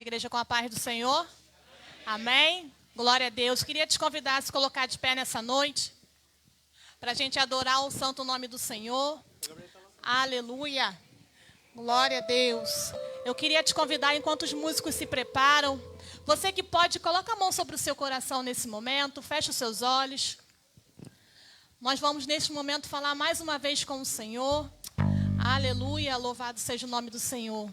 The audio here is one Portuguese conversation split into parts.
Igreja com a paz do Senhor. Amém. Glória a Deus. Queria te convidar a se colocar de pé nessa noite, para a gente adorar o santo nome do Senhor. Aleluia. Glória a Deus. Eu queria te convidar, enquanto os músicos se preparam, você que pode, coloca a mão sobre o seu coração nesse momento, feche os seus olhos. Nós vamos neste momento falar mais uma vez com o Senhor. Aleluia. Louvado seja o nome do Senhor.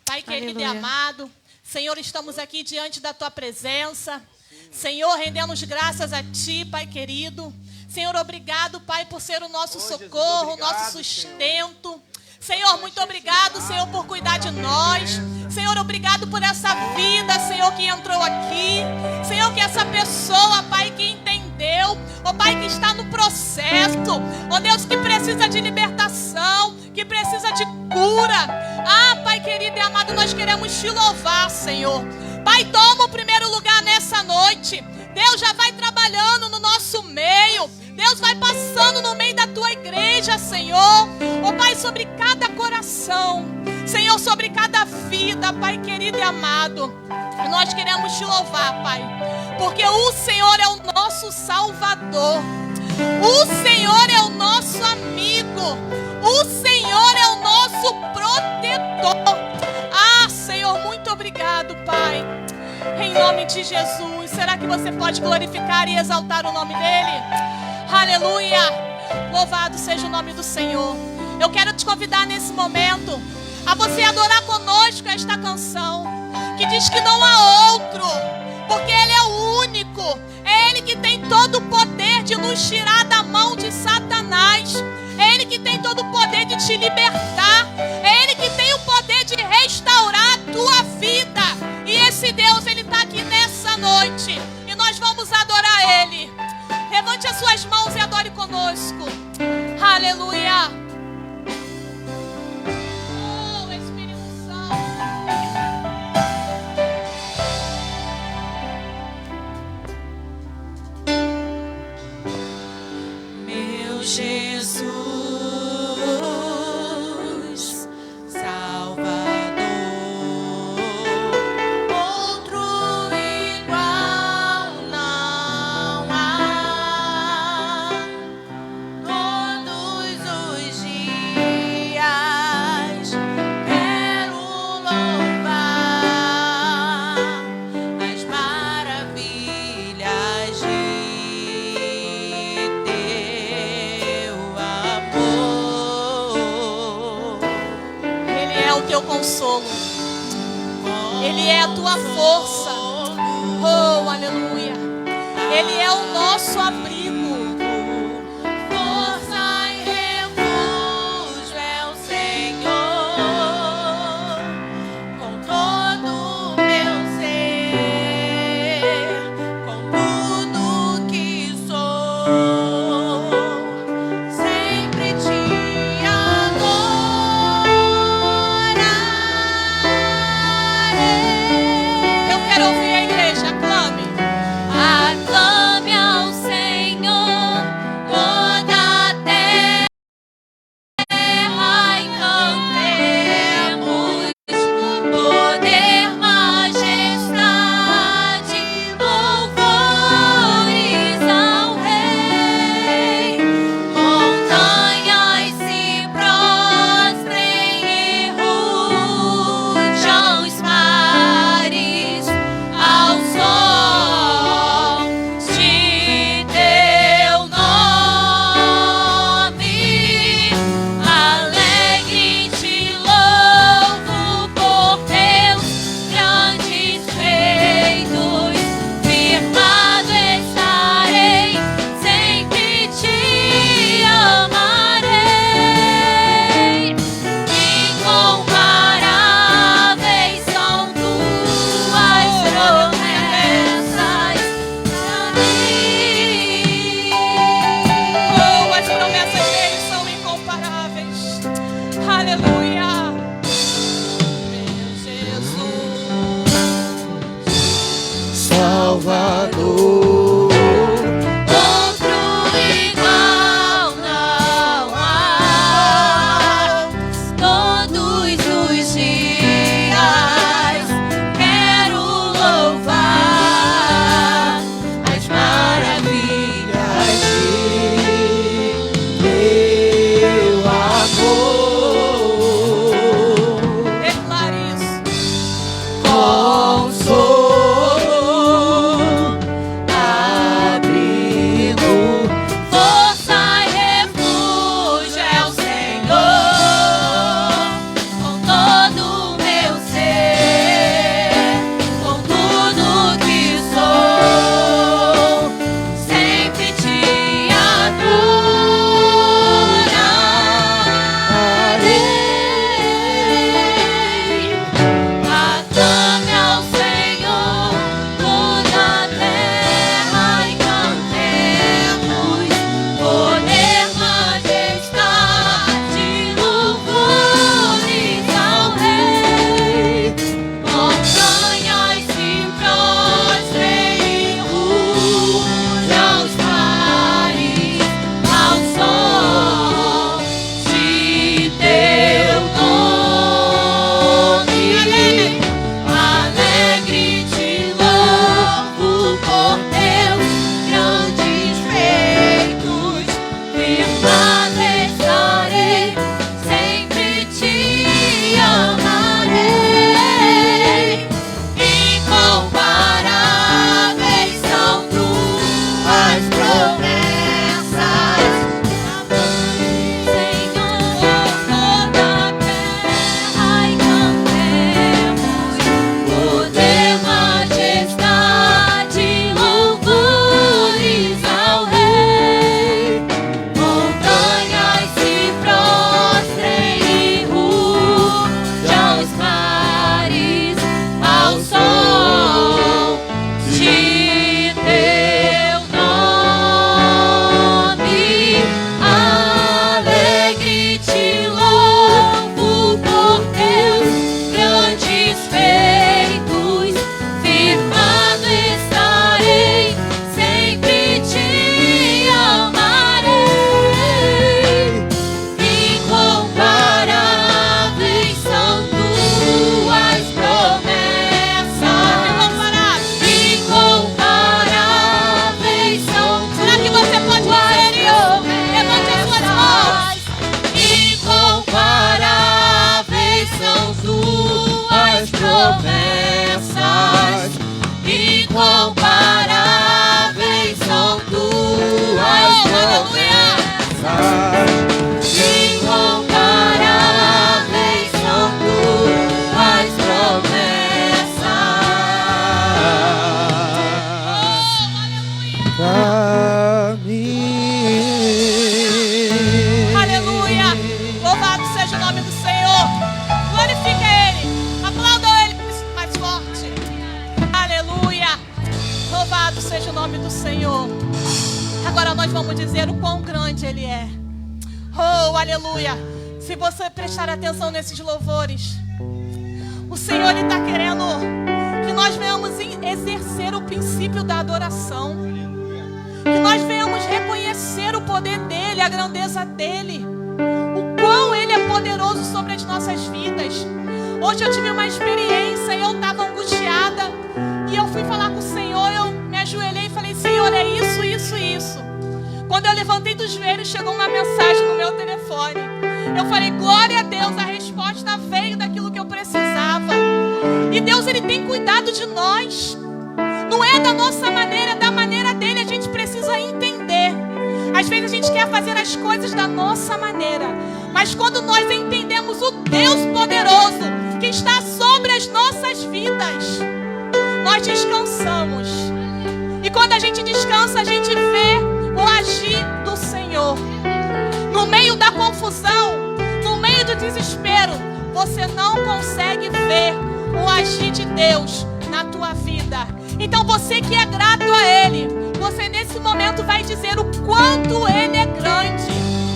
Pai querido e amado, Senhor, estamos aqui diante da Tua presença. Senhor, rendemos graças a Ti, Pai querido. Senhor, obrigado, Pai, por ser o nosso socorro, o nosso sustento. Senhor, muito obrigado, Senhor, por cuidar de nós. Senhor, obrigado por essa vida, Senhor, que entrou aqui. Senhor, que essa pessoa, Pai, que entendeu, ó Pai, que está no processo, ó Deus, que precisa de libertação, que precisa de cura. Ah, Pai querido e amado, nós queremos Te louvar, Senhor. Pai, toma o primeiro lugar nessa noite. Deus já vai trabalhando no nosso meio. Deus vai passando no meio da Tua igreja, Senhor. Ó Pai, sobre cada coração. Senhor, sobre cada vida, Pai querido e amado. Nós queremos Te louvar, Pai, porque o Senhor é o nosso Salvador. O Senhor é o nosso amigo. O Senhor é o nosso protetor. Ah, Senhor, muito obrigado, Pai. Em nome de Jesus. Será que você pode glorificar e exaltar o nome dEle? Aleluia. Louvado seja o nome do Senhor. Eu quero te convidar nesse momento a você adorar conosco esta canção, que diz que não há outro, porque Ele é o único. É Ele que tem todo o poder de nos tirar da mão de Satanás. É Ele que tem todo o poder de te libertar. É Ele que tem o poder de restaurar a tua vida. E esse Deus, Ele está aqui nessa noite. E nós vamos adorar Ele. Levante as suas mãos e adore conosco. Aleluia. Oh, Espírito Santo. Meu Jesus, Salvador, outro igual não há. Todos os dias quero louvar as maravilhas de Teu amor. Ele é o teu consolo. Ele é a tua força. Oh, aleluia. Ele é o nosso abrigo. Força e refúgio é o Senhor, com todo o meu ser, com tudo que sou, sempre te adorarei. Eu quero ouvir a igreja. Aclame. Aclame ao Senhor toda a terra e cantemos poder, majestade, louvores ao Rei. Montanhas se prostrem e rujam os mares ao som de Teu nome. Alegre te louvo por Teus grandes feitos. Firmado estarei, sempre te amarei. Incomparáveis são Tuas promessas pra mim. Oh, as promessas dele são incomparáveis. Aleluia. Meu Jesus. Salvador, Outro igual não há. Todos os dias louvar as maravilhas de teu amor. Declare isso. Consolo, abrigo, força e refúgio é o Senhor. Com todo o meu ser, com tudo que sou, sempre te adorarei. Aclame ao Senhor toda a terra e cantemos poder, majestade, louvores ao Rei. Montanhas se prostrem e rujam os mares ao som de teu nome. Alegre te louvo por teus grandes feitos, firmado estarei, sempre te amarei. Incomparáveis são tuas promessas, Senhor, toda a terra e cantemos poder, majestade, louvores ao Rei. Montanhas se prostrem e rujam os mares ao som de teu nome. Alegre te louvo por teus grandes feitos, firmado estarei, sempre te amarei. Incomparáveis são tuas promessas, incomparáveis são Será que você pode dizer isso? Levante as suas mãos. incomparáveis são tuas promessas, incomparáveis são tuas promessas, incomparáveis são tuas promessas. Pra mim. Aleluia. Louvado seja o nome do Senhor. Glorifica Ele. Aplauda Ele mais forte. Aleluia. Louvado seja o nome do Senhor. Agora nós vamos dizer o quão grande Ele é. Oh, aleluia. Se você prestar atenção nesses louvores, o Senhor Ele está querendo que nós venhamos exercer o princípio da adoração. Que nós venhamos reconhecer o poder dEle, a grandeza dEle. O quão Ele é poderoso sobre as nossas vidas. Hoje eu tive uma experiência e eu estava angustiada. E eu fui falar com o Senhor, eu me ajoelhei e falei, Senhor, é isso, isso, isso. Quando eu levantei dos joelhos, chegou uma mensagem no meu telefone. Eu falei, glória a Deus, a resposta veio daquilo que eu precisava. E Deus, Ele tem cuidado de nós. Não é da nossa maneira, é da maneira dEle. A gente precisa entender. Às vezes a gente quer fazer as coisas da nossa maneira. Mas quando nós entendemos o Deus poderoso que está sobre as nossas vidas, nós descansamos. E quando a gente descansa, a gente vê o agir do Senhor. No meio da confusão, no meio do desespero, você não consegue ver o agir de Deus na tua vida. Então você que é grato a Ele, você nesse momento vai dizer o quanto Ele é grande,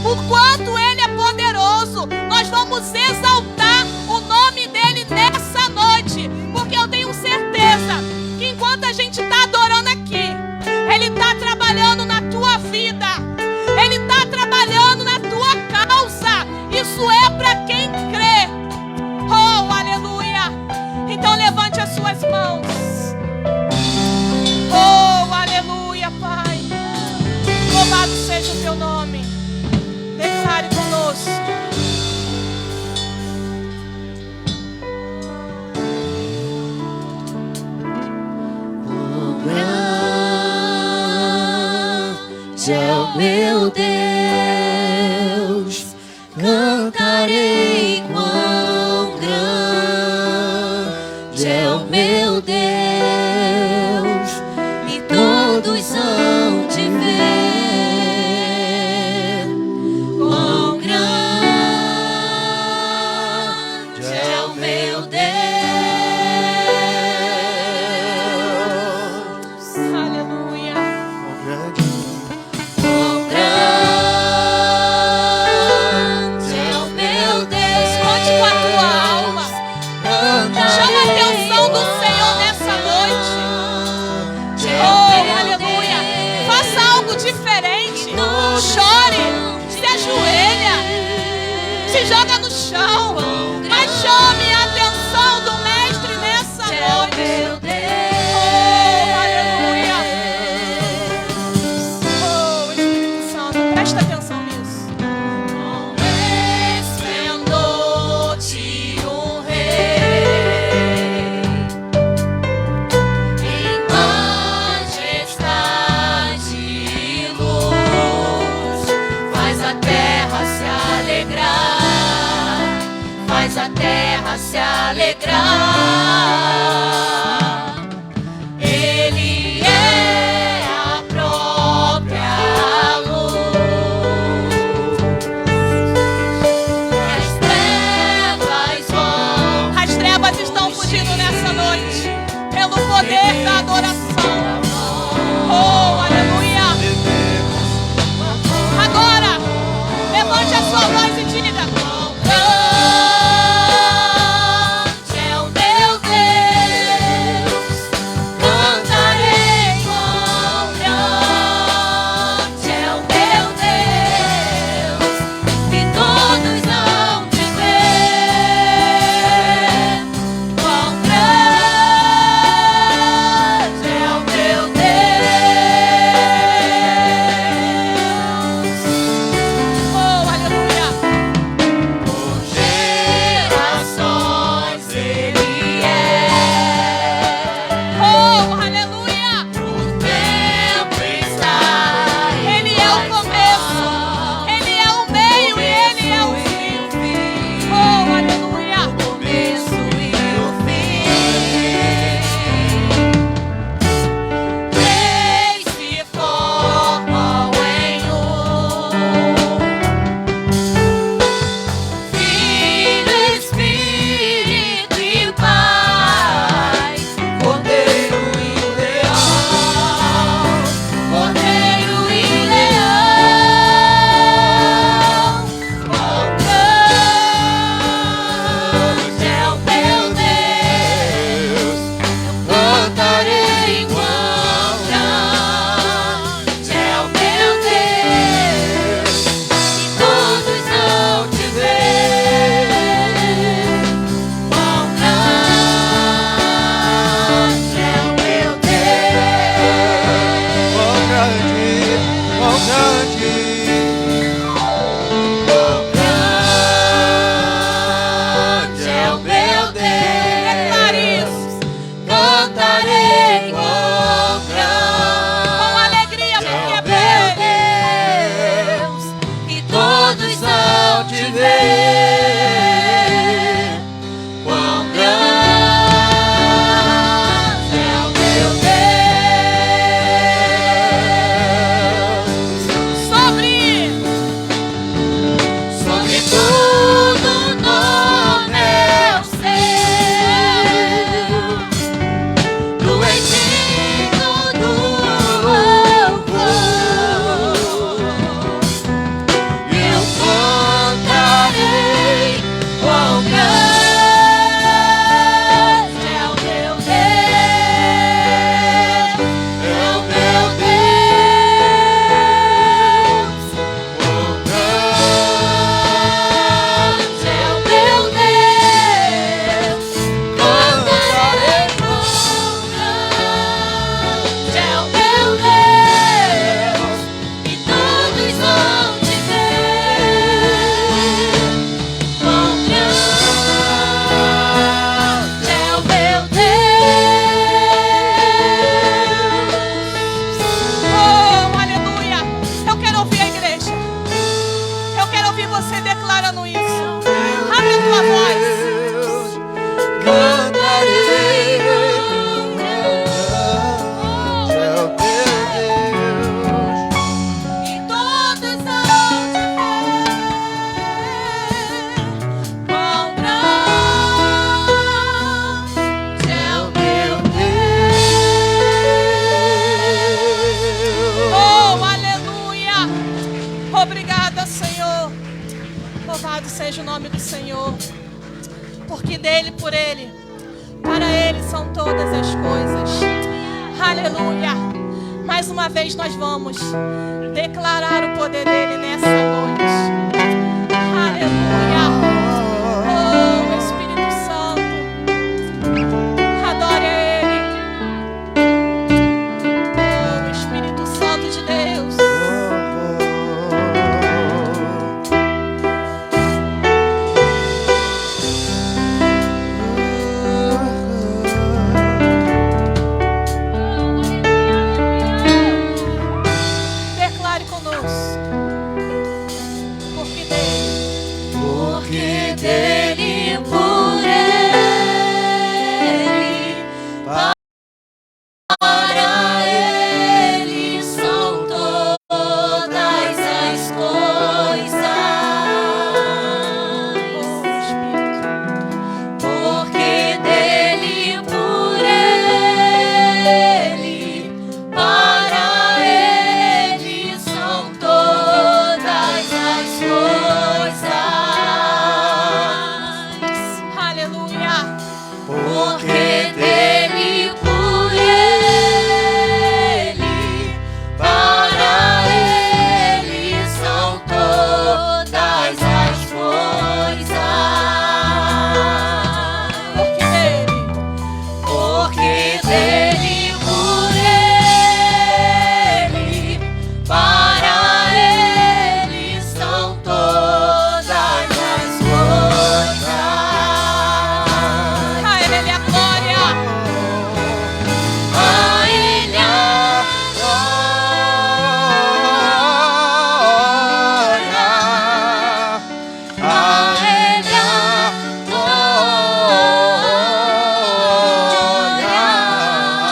o quanto Ele é poderoso. Nós vamos exaltar o nome dEle nessa noite, porque eu tenho certeza que enquanto a gente está adorando aqui, Ele está trabalhando na tua vida, Ele está trabalhando na tua causa. Isso é para quem crê. Oh, aleluia. Então levante as suas mãos. grande é o meu Deus, cantarei quão grande é o meu Deus, e todos hão de ver quão grande é o meu Deus. Aleluia. Quão grande é o meu Deus. Conte com a tua alma. Chama a atenção do Senhor nessa noite. Oh, aleluia. Faça algo diferente. Chore. Se ajoelha. Se joga no chão. Mas chame a atenção do Mestre nessa noite. Oh, aleluia. Oh, Espírito Santo, presta atenção nisso. Com esplendor de um rei, em majestade e luz, faz a terra se alegrar, faz a terra se alegrar. Ele é a própria luz. As trevas vão, As trevas estão fugindo nessa noite pelo poder da adoração. Oh, aleluia. Agora, levante a sua voz e diga: grande é o Ele, por Ele. Para Ele são todas as coisas. Aleluia. Mais uma vez nós vamos declarar o poder dEle nessa noite. Aleluia. Oh, Espírito Santo. Adore a Ele. Oh, Espírito Santo de Deus. Declare conosco. Porque dele, por ele, para ele são todas as coisas. Porque dele, por ele, para ele são todas as coisas. aleluia. Porque dele, por ele, para ele são todas as coisas. Porque dele, Por ele, para ele são todas as coisas. a Ele é a glória. A ele a glória, a ele a glória.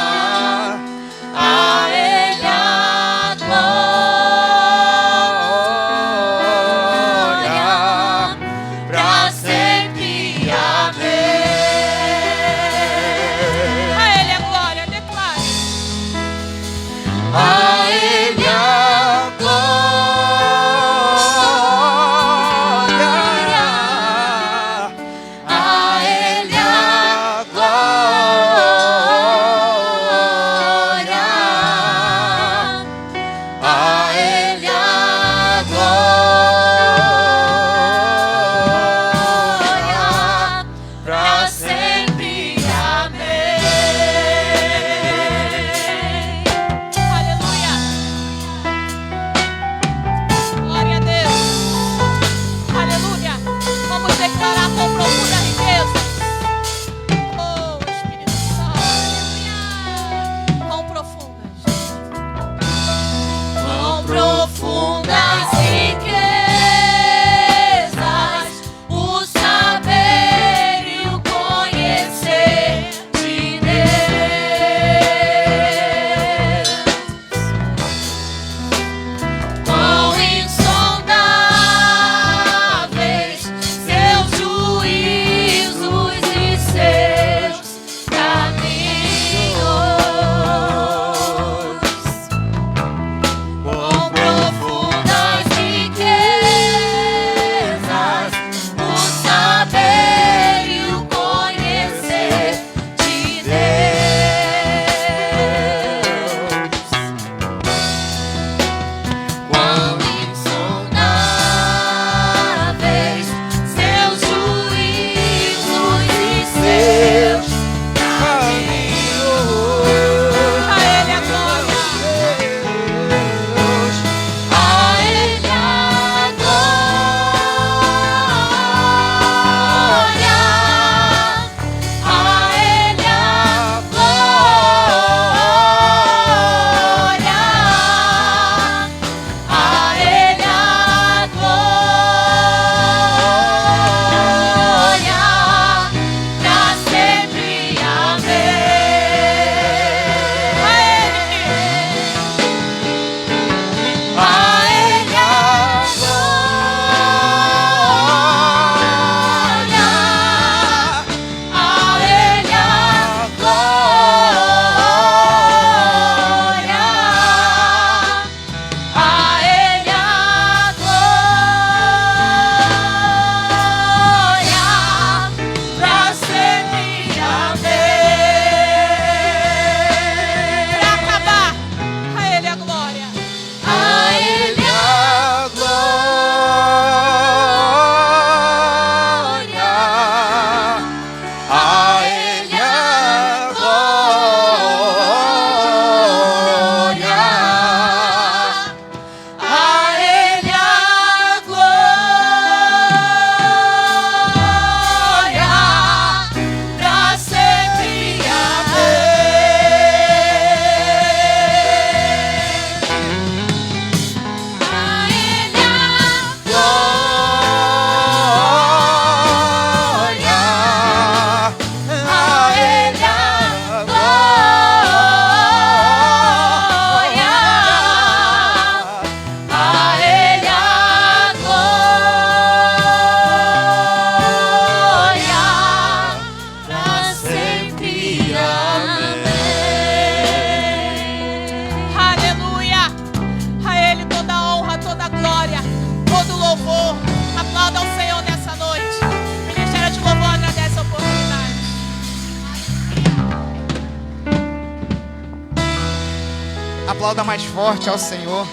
Aplauda mais forte ao Senhor,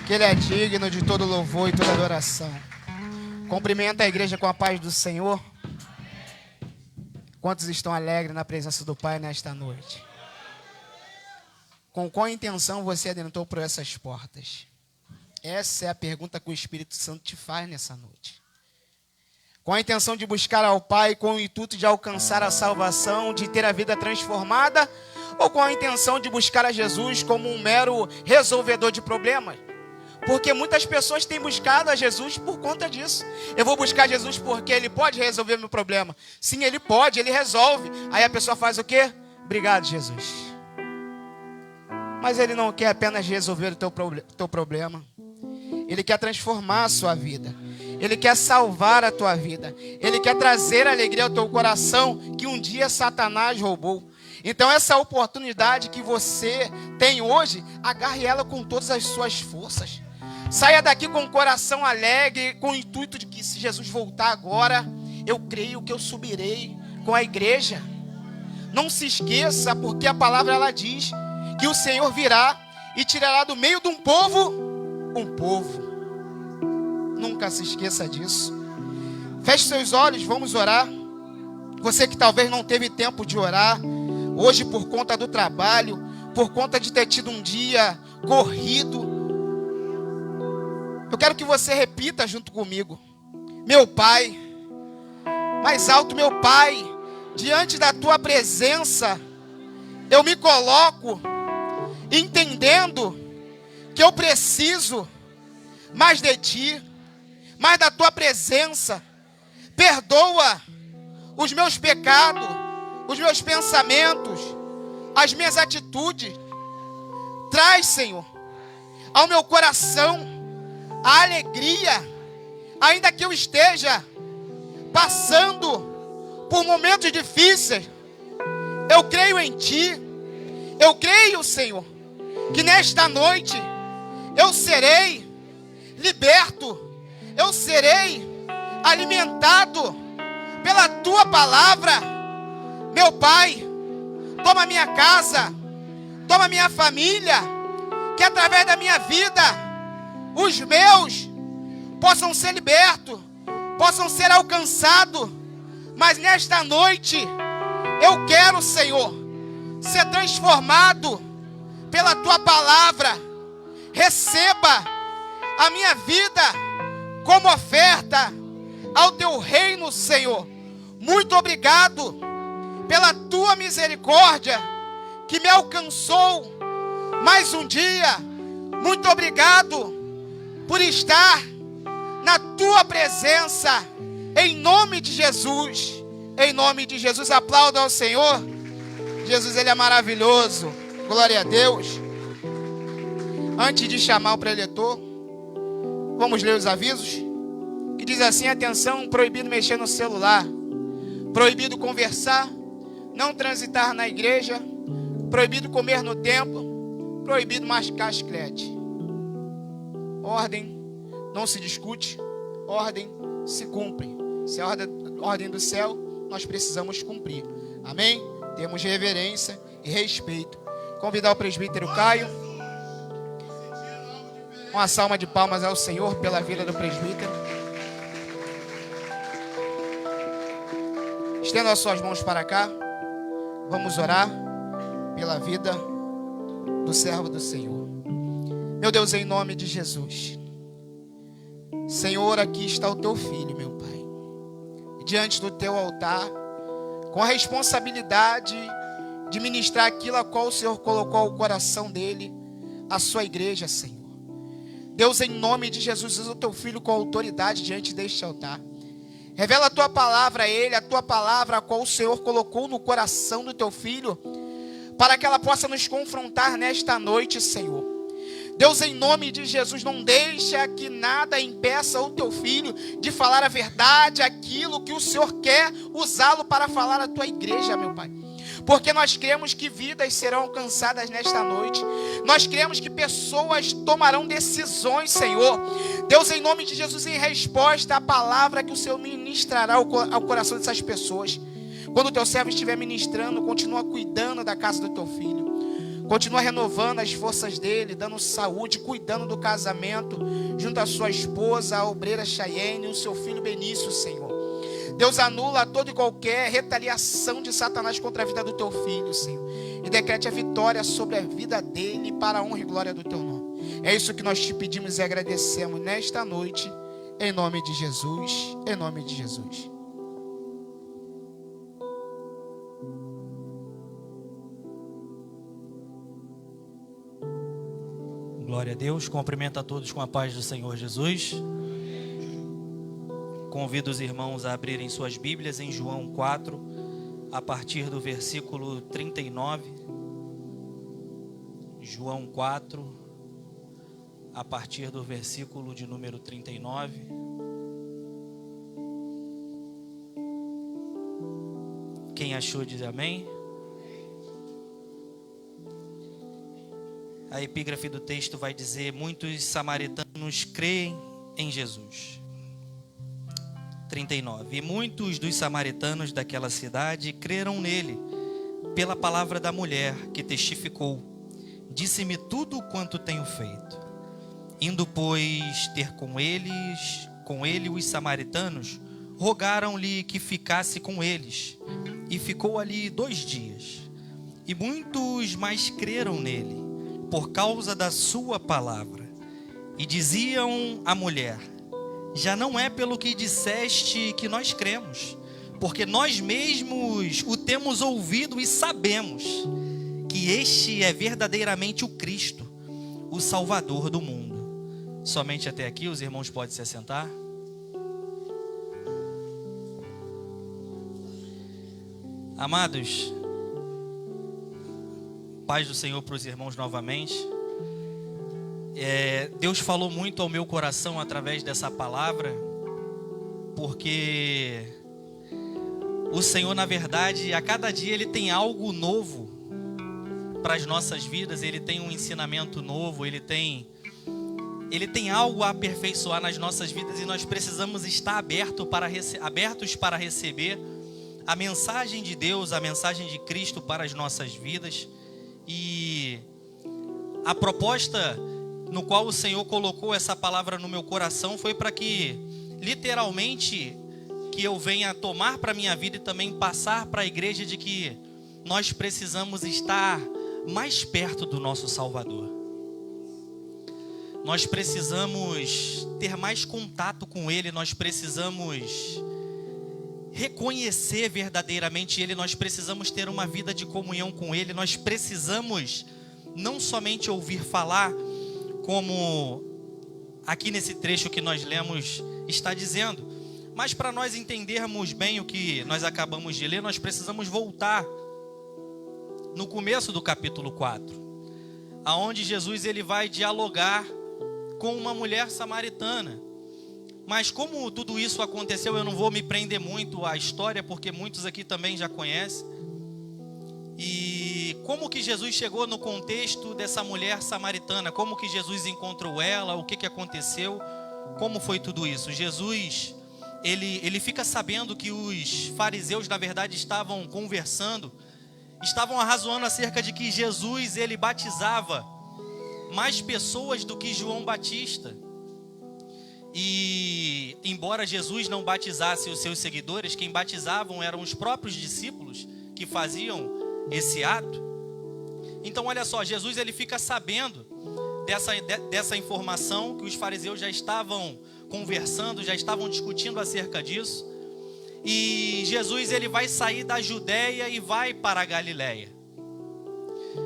que Ele é digno de todo louvor e toda adoração. Cumprimenta a igreja com a paz do Senhor. Quantos estão alegres na presença do Pai nesta noite? Com qual intenção você adentrou por essas portas? Essa é a pergunta que o Espírito Santo te faz nessa noite. Com a intenção de buscar ao Pai, com o intuito de alcançar a salvação, de ter a vida transformada, ou com a intenção de buscar a Jesus como um mero resolvedor de problemas? Porque muitas pessoas têm buscado a Jesus por conta disso. Eu vou buscar Jesus porque Ele pode resolver meu problema. Sim, Ele pode, Ele resolve. Aí a pessoa faz o quê? Obrigado, Jesus. Mas Ele não quer apenas resolver o teu problema. Ele quer transformar a sua vida. Ele quer salvar a tua vida. Ele quer trazer alegria ao teu coração que um dia Satanás roubou. Então essa oportunidade que você tem hoje, agarre ela com todas as suas forças. Saia daqui com o coração alegre, com o intuito de que se Jesus voltar agora, eu creio que eu subirei com a igreja. Não se esqueça, porque a palavra ela diz que o Senhor virá e tirará do meio de um povo. Nunca se esqueça disso. Feche seus olhos, vamos orar. Você que talvez não teve tempo de orar hoje por conta do trabalho, por conta de ter tido um dia corrido, eu quero que você repita junto comigo: meu Pai, mais alto, meu Pai, diante da tua presença, eu me coloco entendendo que eu preciso mais de ti, mais da tua presença. Perdoa os meus pecados, os meus pensamentos, as minhas atitudes. Traz, Senhor, ao meu coração a alegria, ainda que eu esteja passando por momentos difíceis. Eu creio em Ti. Eu creio, Senhor, que nesta noite eu serei liberto, eu serei alimentado pela Tua palavra. Meu Pai, toma minha casa, toma minha família, que através da minha vida os meus possam ser libertos, possam ser alcançados. Mas nesta noite eu quero, Senhor, ser transformado pela Tua palavra. Receba a minha vida como oferta ao Teu reino, Senhor. Muito obrigado pela Tua misericórdia que me alcançou mais um dia. Muito obrigado por estar na Tua presença, em nome de Jesus. Em nome de Jesus, aplauda ao Senhor. Jesus, Ele é maravilhoso. Glória a Deus. Antes de chamar o preletor, vamos ler os avisos, que diz assim: atenção, proibido mexer no celular, proibido conversar, não transitar na igreja, proibido comer no templo, proibido mascar chiclete. Ordem não se discute, ordem se cumpre. Se é a ordem do céu, nós precisamos cumprir. Amém? Temos reverência e respeito. Convidar o presbítero Caio. Uma salva de palmas ao Senhor pela vida do presbítero. Estenda as suas mãos para cá. Vamos orar pela vida do servo do Senhor. Meu Deus, em nome de Jesus, Senhor, aqui está o Teu filho, meu Pai, diante do Teu altar, com a responsabilidade de ministrar aquilo a qual o Senhor colocou ao coração dele, a sua igreja, Senhor. Deus, em nome de Jesus, usa o Teu filho com autoridade diante deste altar. Revela a Tua palavra a ele, a Tua palavra a qual o Senhor colocou no coração do Teu filho, para que ela possa nos confrontar nesta noite, Senhor. Deus, em nome de Jesus, não deixa que nada impeça o Teu filho de falar a verdade, aquilo que o Senhor quer usá-lo para falar à Tua igreja, meu Pai. Porque nós cremos que vidas serão alcançadas nesta noite. Nós cremos que pessoas tomarão decisões, Senhor. Deus, em nome de Jesus, em resposta à palavra que o Senhor ministrará ao coração dessas pessoas. Quando o Teu servo estiver ministrando, continua cuidando da casa do Teu filho. Continua renovando as forças dele, dando saúde, cuidando do casamento, junto à sua esposa, a obreira Chayenne, e o seu filho Benício, Senhor. Deus, anula toda e qualquer retaliação de Satanás contra a vida do teu filho, Senhor. E decrete a vitória sobre a vida dele para a honra e glória do teu nome. É isso que nós te pedimos e agradecemos nesta noite, em nome de Jesus, em nome de Jesus. Glória a Deus, cumprimento a todos com a paz do Senhor Jesus. Convido os irmãos a abrirem suas Bíblias em João 4, a partir do versículo 39. João 4, a partir do versículo de número 39. Quem achou diz amém. A epígrafe do texto vai dizer: muitos samaritanos creem em Jesus. 39. E muitos dos samaritanos daquela cidade creram nele, pela palavra da mulher que testificou: disse-me tudo quanto tenho feito. Indo, pois, ter com ele os samaritanos, rogaram-lhe que ficasse com eles. E ficou ali 2 dias. E muitos mais creram nele, por causa da sua palavra. E diziam à mulher: já não é pelo que disseste que nós cremos, porque nós mesmos o temos ouvido e sabemos que este é verdadeiramente o Cristo, o Salvador do mundo. Somente até aqui, os irmãos podem se assentar. Amados, paz do Senhor para os irmãos novamente. Deus falou muito ao meu coração através dessa palavra, porque o Senhor, na verdade, a cada dia Ele tem algo novo para as nossas vidas. Ele tem um ensinamento novo, Ele tem algo a aperfeiçoar nas nossas vidas, e nós precisamos estar abertos para receber a mensagem de Deus, a mensagem de Cristo para as nossas vidas. E a proposta no qual o Senhor colocou essa palavra no meu coração foi para que, literalmente, que eu venha tomar para a minha vida e também passar para a igreja de que nós precisamos estar mais perto do nosso Salvador. Nós precisamos ter mais contato com Ele, nós precisamos reconhecer verdadeiramente Ele, nós precisamos ter uma vida de comunhão com Ele, nós precisamos não somente ouvir falar, como aqui nesse trecho que nós lemos está dizendo, mas para nós entendermos bem o que nós acabamos de ler, nós precisamos voltar no começo do capítulo 4, aonde Jesus ele vai dialogar com uma mulher samaritana. Mas como tudo isso aconteceu, eu não vou me prender muito à história, porque muitos aqui também já conhecem. E como que Jesus chegou no contexto dessa mulher samaritana? Como que Jesus encontrou ela? O que aconteceu? Como foi tudo isso? Jesus, ele fica sabendo que os fariseus, na verdade, estavam conversando, estavam arrazoando acerca de que Jesus, ele batizava mais pessoas do que João Batista. E embora Jesus não batizasse os seus seguidores, quem batizavam eram os próprios discípulos que faziam esse ato. Então olha só, Jesus ele fica sabendo dessa informação, que os fariseus já estavam conversando, já estavam discutindo acerca disso. E Jesus ele vai sair da Judeia e vai para a Galileia.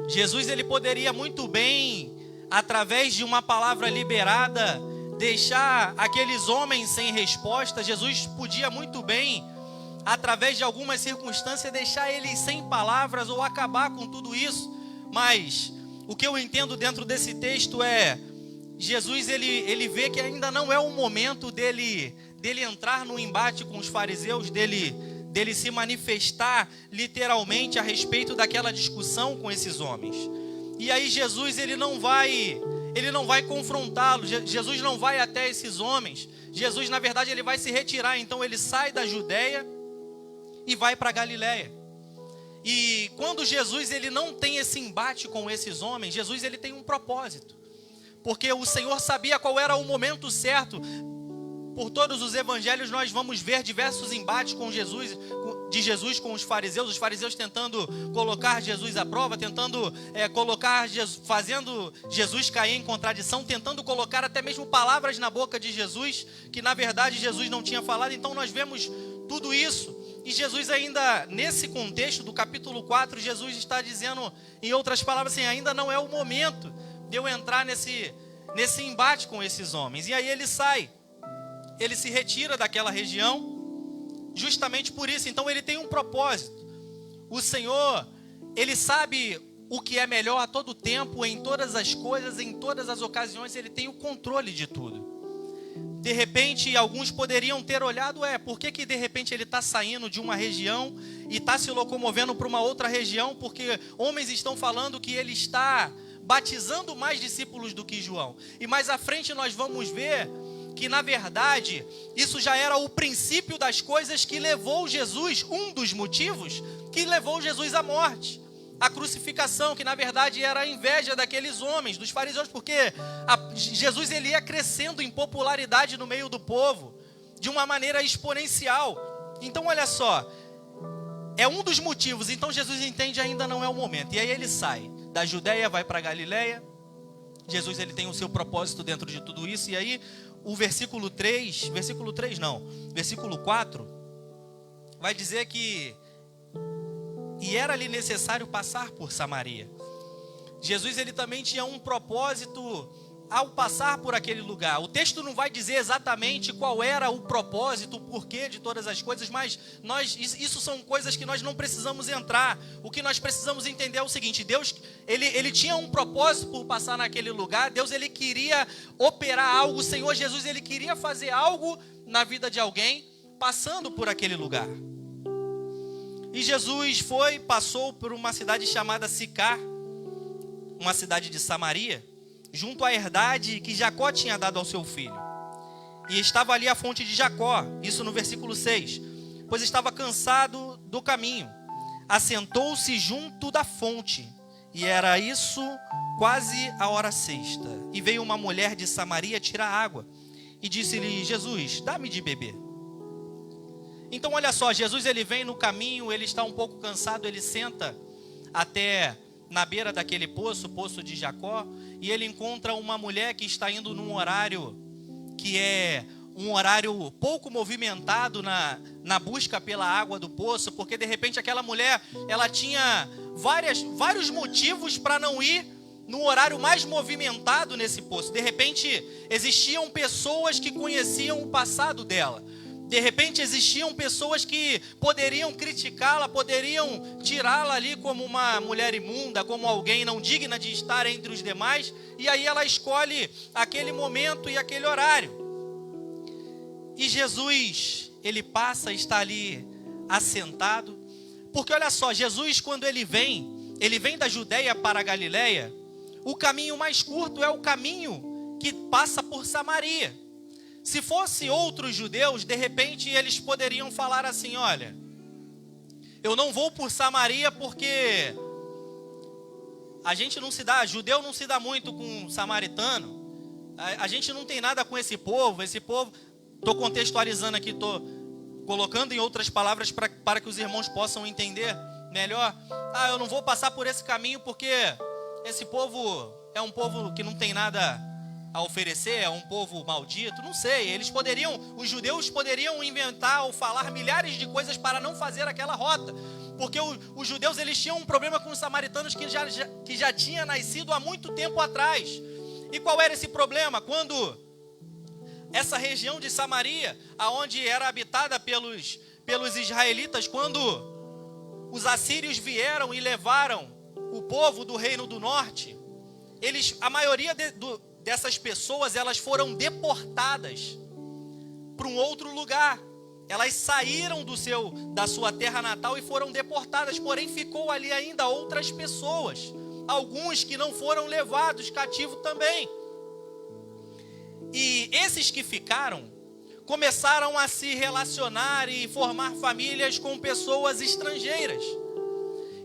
Jesus ele poderia muito bem, através de uma palavra liberada, deixar aqueles homens sem resposta. Jesus podia muito bem, através de algumas circunstâncias, deixar eles sem palavras ou acabar com tudo isso. Mas o que eu entendo dentro desse texto é, Jesus ele vê que ainda não é o momento dele entrar no embate com os fariseus, dele se manifestar literalmente a respeito daquela discussão com esses homens. E aí Jesus ele não vai confrontá-los, Jesus não vai até esses homens. Jesus, na verdade, ele vai se retirar. Então ele sai da Judeia e vai para a Galileia. E quando Jesus ele não tem esse embate com esses homens, Jesus ele tem um propósito. Porque o Senhor sabia qual era o momento certo. Por todos os evangelhos nós vamos ver diversos embates de Jesus com os fariseus tentando colocar Jesus à prova, tentando fazendo Jesus cair em contradição, tentando colocar até mesmo palavras na boca de Jesus, que na verdade Jesus não tinha falado. Então nós vemos tudo isso, e Jesus ainda, nesse contexto do capítulo 4, Jesus está dizendo, em outras palavras assim, ainda não é o momento de eu entrar nesse embate com esses homens. E aí ele sai. Ele se retira daquela região, justamente por isso. Então ele tem um propósito. O Senhor, Ele sabe o que é melhor a todo tempo, em todas as coisas, em todas as ocasiões. Ele tem o controle de tudo. De repente, alguns poderiam ter olhado, por que de repente ele está saindo de uma região e está se locomovendo para uma outra região? Porque homens estão falando que ele está batizando mais discípulos do que João. E mais à frente nós vamos ver que na verdade isso já era o princípio das coisas que levou Jesus, um dos motivos que levou Jesus à morte, a crucificação, que na verdade era a inveja daqueles homens, dos fariseus, porque Jesus ele ia crescendo em popularidade no meio do povo, de uma maneira exponencial. Então olha só, é um dos motivos. Então Jesus entende, ainda não é o momento, e aí ele sai da Judéia, vai para Galileia. Jesus ele tem o seu propósito dentro de tudo isso, e aí o versículo 4, vai dizer que e era-lhe necessário passar por Samaria. Jesus ele também tinha um propósito ao passar por aquele lugar. O texto não vai dizer exatamente qual era o propósito, o porquê de todas as coisas, mas isso são coisas que nós não precisamos entrar. O que nós precisamos entender é o seguinte: Deus ele tinha um propósito por passar naquele lugar. Deus ele queria operar algo. O Senhor Jesus ele queria fazer algo na vida de alguém passando por aquele lugar. E Jesus passou por uma cidade chamada Sicar, uma cidade de Samaria, junto à herdade que Jacó tinha dado ao seu filho. E estava ali a fonte de Jacó, isso no versículo 6. Pois estava cansado do caminho, assentou-se junto da fonte, e era isso quase a hora sexta. E veio uma mulher de Samaria tirar água, e disse-lhe: Jesus, dá-me de beber. Então olha só, Jesus ele vem no caminho, ele está um pouco cansado, ele senta até na beira daquele poço, o poço de Jacó, e ele encontra uma mulher que está indo num horário que é um horário pouco movimentado na busca pela água do poço, porque de repente aquela mulher, ela tinha vários motivos para não ir no horário mais movimentado nesse poço. De repente existiam pessoas que conheciam o passado dela. De repente existiam pessoas que poderiam criticá-la, poderiam tirá-la ali como uma mulher imunda, como alguém não digna de estar entre os demais. E aí ela escolhe aquele momento e aquele horário. E Jesus, ele passa, está ali assentado. Porque olha só, Jesus quando ele vem da Judéia para a Galileia, o caminho mais curto é o caminho que passa por Samaria. Se fosse outros judeus, de repente eles poderiam falar assim: olha, eu não vou por Samaria porque a gente não se dá, judeu não se dá muito com samaritano, a gente não tem nada com esse povo, estou contextualizando aqui, estou colocando em outras palavras para que os irmãos possam entender melhor. Eu não vou passar por esse caminho porque esse povo é um povo que não tem nada a oferecer, é um povo maldito, não sei. Os judeus poderiam inventar ou falar milhares de coisas para não fazer aquela rota, porque os judeus eles tinham um problema com os samaritanos que já tinha nascido há muito tempo atrás. E qual era esse problema? Quando essa região de Samaria, aonde era habitada pelos israelitas, quando os assírios vieram e levaram o povo do reino do norte, a maioria dessas pessoas, elas foram deportadas para um outro lugar. Elas saíram da sua terra natal e foram deportadas, porém ficou ali ainda outras pessoas, alguns que não foram levados cativo também. E esses que ficaram começaram a se relacionar e formar famílias com pessoas estrangeiras.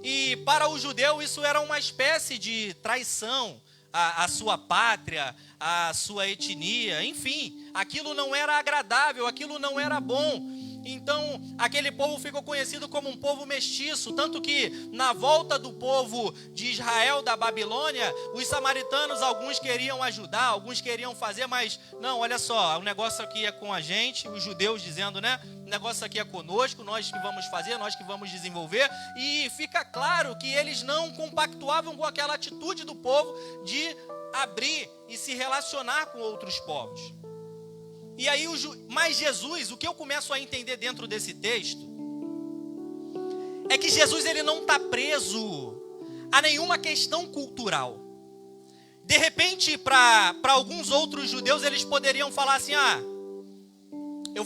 E para o judeu isso era uma espécie de traição à sua pátria, à sua etnia, enfim, aquilo não era agradável, aquilo não era bom. Então, aquele povo ficou conhecido como um povo mestiço, tanto que na volta do povo de Israel da Babilônia, os samaritanos, alguns queriam ajudar, alguns queriam fazer, mas não, olha só, o negócio aqui é com a gente, os judeus dizendo, né? O negócio aqui é conosco, nós que vamos fazer, nós que vamos desenvolver. E fica claro que eles não compactuavam com aquela atitude do povo de abrir e se relacionar com outros povos. E aí, mas Jesus, o que eu começo a entender dentro desse texto, é que Jesus ele não está preso a nenhuma questão cultural. De repente, para alguns outros judeus, eles poderiam falar assim, eu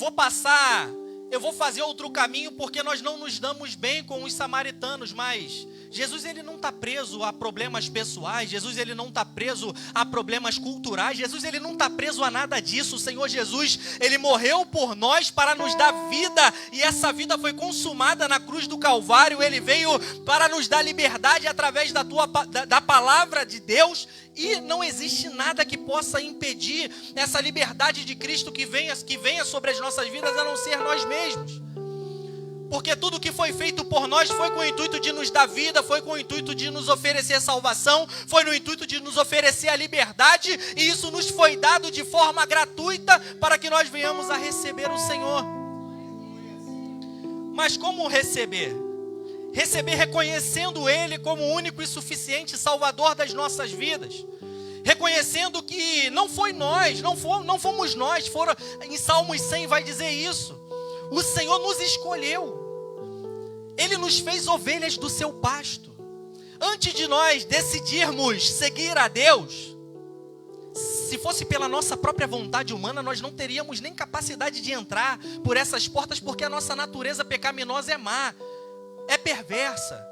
vou fazer outro caminho porque nós não nos damos bem com os samaritanos, mas Jesus ele não está preso a problemas pessoais, Jesus ele não está preso a problemas culturais, Jesus ele não está preso a nada disso. O Senhor Jesus, ele morreu por nós para nos dar vida, e essa vida foi consumada na cruz do Calvário. Ele veio para nos dar liberdade através da palavra de Deus, e não existe nada que possa impedir essa liberdade de Cristo que venha sobre as nossas vidas, a não ser nós mesmos. Porque tudo que foi feito por nós foi com o intuito de nos dar vida, foi com o intuito de nos oferecer salvação, foi no intuito de nos oferecer a liberdade, e isso nos foi dado de forma gratuita para que nós venhamos a receber o Senhor. Mas como receber? Receber reconhecendo Ele como o único e suficiente Salvador das nossas vidas. Reconhecendo que não foi nós, não fomos nós. Em Salmos 100 vai dizer isso. O Senhor nos escolheu. Ele nos fez ovelhas do seu pasto. Antes de nós decidirmos seguir a Deus, se fosse pela nossa própria vontade humana, nós não teríamos nem capacidade de entrar por essas portas, porque a nossa natureza pecaminosa é má, é perversa.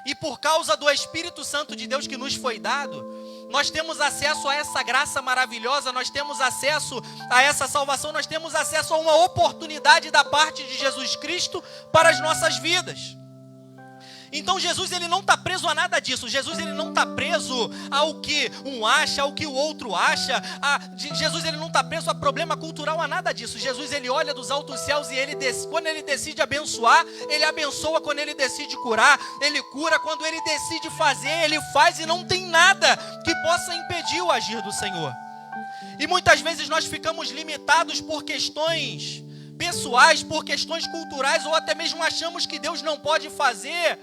E por causa do Espírito Santo de Deus que nos foi dado, nós temos acesso a essa graça maravilhosa, nós temos acesso a essa salvação, nós temos acesso a uma oportunidade da parte de Jesus Cristo para as nossas vidas. Então Jesus ele não está preso a nada disso. Jesus ele não está preso ao que um acha, ao que o outro acha. Jesus ele não está preso a problema cultural, a nada disso. Jesus ele olha dos altos céus e quando ele decide abençoar, ele abençoa. Quando ele decide curar, ele cura. Quando ele decide fazer, ele faz, e não tem nada que possa impedir o agir do Senhor. E muitas vezes nós ficamos limitados por questões pessoais, por questões culturais, ou até mesmo achamos que Deus não pode fazer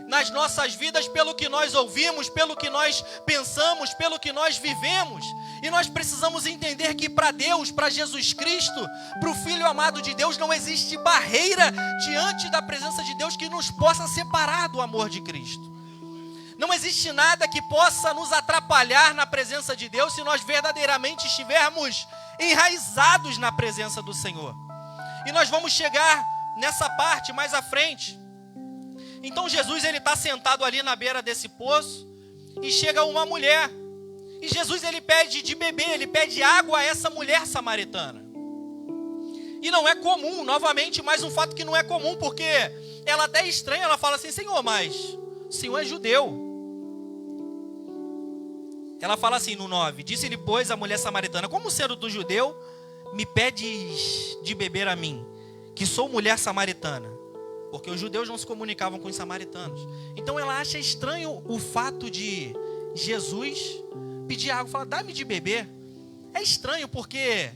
nas nossas vidas pelo que nós ouvimos, pelo que nós pensamos, pelo que nós vivemos. E nós precisamos entender que para Deus, para Jesus Cristo, para o Filho amado de Deus, não existe barreira diante da presença de Deus que nos possa separar do amor de Cristo. Não existe nada que possa nos atrapalhar na presença de Deus se nós verdadeiramente estivermos enraizados na presença do Senhor. E nós vamos chegar nessa parte mais à frente. Então Jesus ele está sentado ali na beira desse poço, e chega uma mulher, e Jesus ele pede de beber, ele pede água a essa mulher samaritana. E não é comum, novamente, mais um fato que não é comum, porque ela até estranha, ela fala assim: Senhor, mas o Senhor é judeu. Ela fala assim no 9, disse-lhe, pois, a mulher samaritana: como sendo tu judeu, me pedes de beber a mim, que sou mulher samaritana? Porque os judeus não se comunicavam com os samaritanos. Então ela acha estranho o fato de Jesus pedir água, fala: dá-me de beber. É estranho porque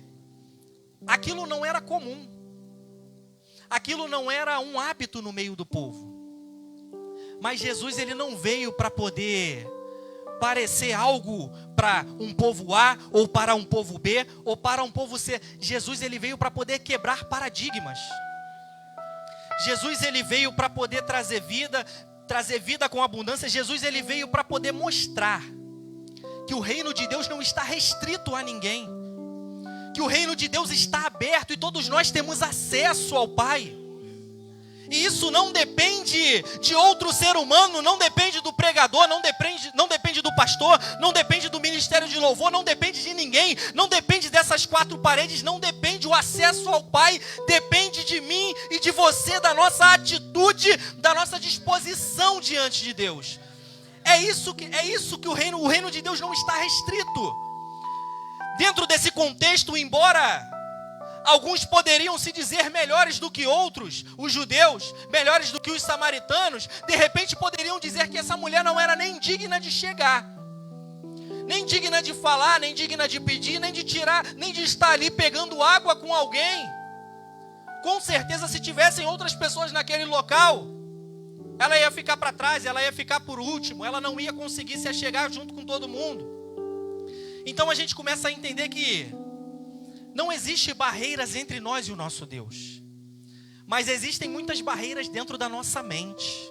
aquilo não era comum. Aquilo não era um hábito no meio do povo. Mas Jesus ele não veio para poder parecer algo para um povo A, ou para um povo B, ou para um povo C. Jesus ele veio para poder quebrar paradigmas. Jesus ele veio para poder trazer vida com abundância. Jesus ele veio para poder mostrar que o reino de Deus não está restrito a ninguém, que o reino de Deus está aberto e todos nós temos acesso ao Pai. E isso não depende de outro ser humano, não depende do pregador, não depende do pastor, não depende do ministério de louvor, não depende de ninguém, não depende dessas quatro paredes, não depende. O acesso ao Pai depende depende de mim e de você, da nossa atitude, da nossa disposição diante de Deus. É isso que o reino de Deus não está restrito. Dentro desse contexto, embora alguns poderiam se dizer melhores do que outros, os judeus, melhores do que os samaritanos, de repente poderiam dizer que essa mulher não era nem digna de chegar, nem digna de falar, nem digna de pedir, nem de tirar, nem de estar ali pegando água com alguém. Com certeza, se tivessem outras pessoas naquele local, ela ia ficar para trás, ela ia ficar por último, ela não ia conseguir se achegar junto com todo mundo. Então a gente começa a entender que não existe barreiras entre nós e o nosso Deus, mas existem muitas barreiras dentro da nossa mente.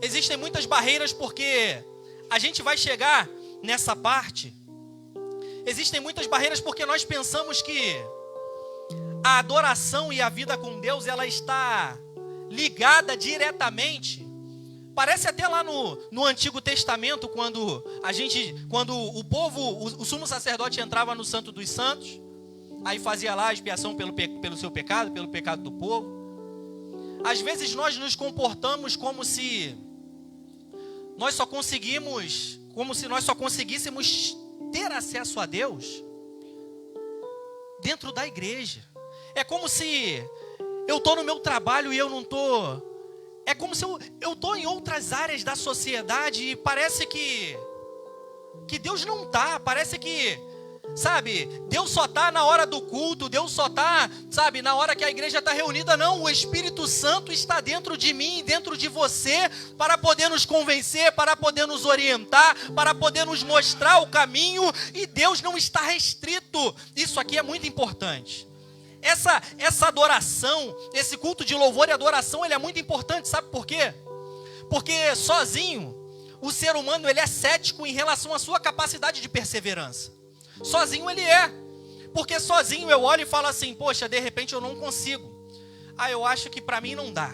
Existem muitas barreiras porque a gente vai chegar nessa parte. Existem muitas barreiras porque nós pensamos que a adoração e a vida com Deus, ela está ligada diretamente. Parece até lá no Antigo Testamento, quando o povo, o sumo sacerdote entrava no Santo dos Santos, aí fazia lá a expiação pelo seu pecado, pelo pecado do povo. Às vezes nós nos comportamos como se nós só conseguíssemos ter acesso a Deus dentro da igreja. É como se eu estou no meu trabalho e eu não estou... É como se eu estou em outras áreas da sociedade e parece que Deus não está. Parece que, sabe, Deus só está na hora do culto, Deus só está, sabe, na hora que a igreja está reunida. Não, o Espírito Santo está dentro de mim, dentro de você, para poder nos convencer, para poder nos orientar, para poder nos mostrar o caminho. E Deus não está restrito. Isso aqui é muito importante. Essa adoração, esse culto de louvor e adoração, ele é muito importante, sabe por quê? Porque sozinho, o ser humano ele é cético em relação à sua capacidade de perseverança. Sozinho ele é. Porque sozinho eu olho e falo assim, poxa, de repente eu não consigo. Eu acho que para mim não dá.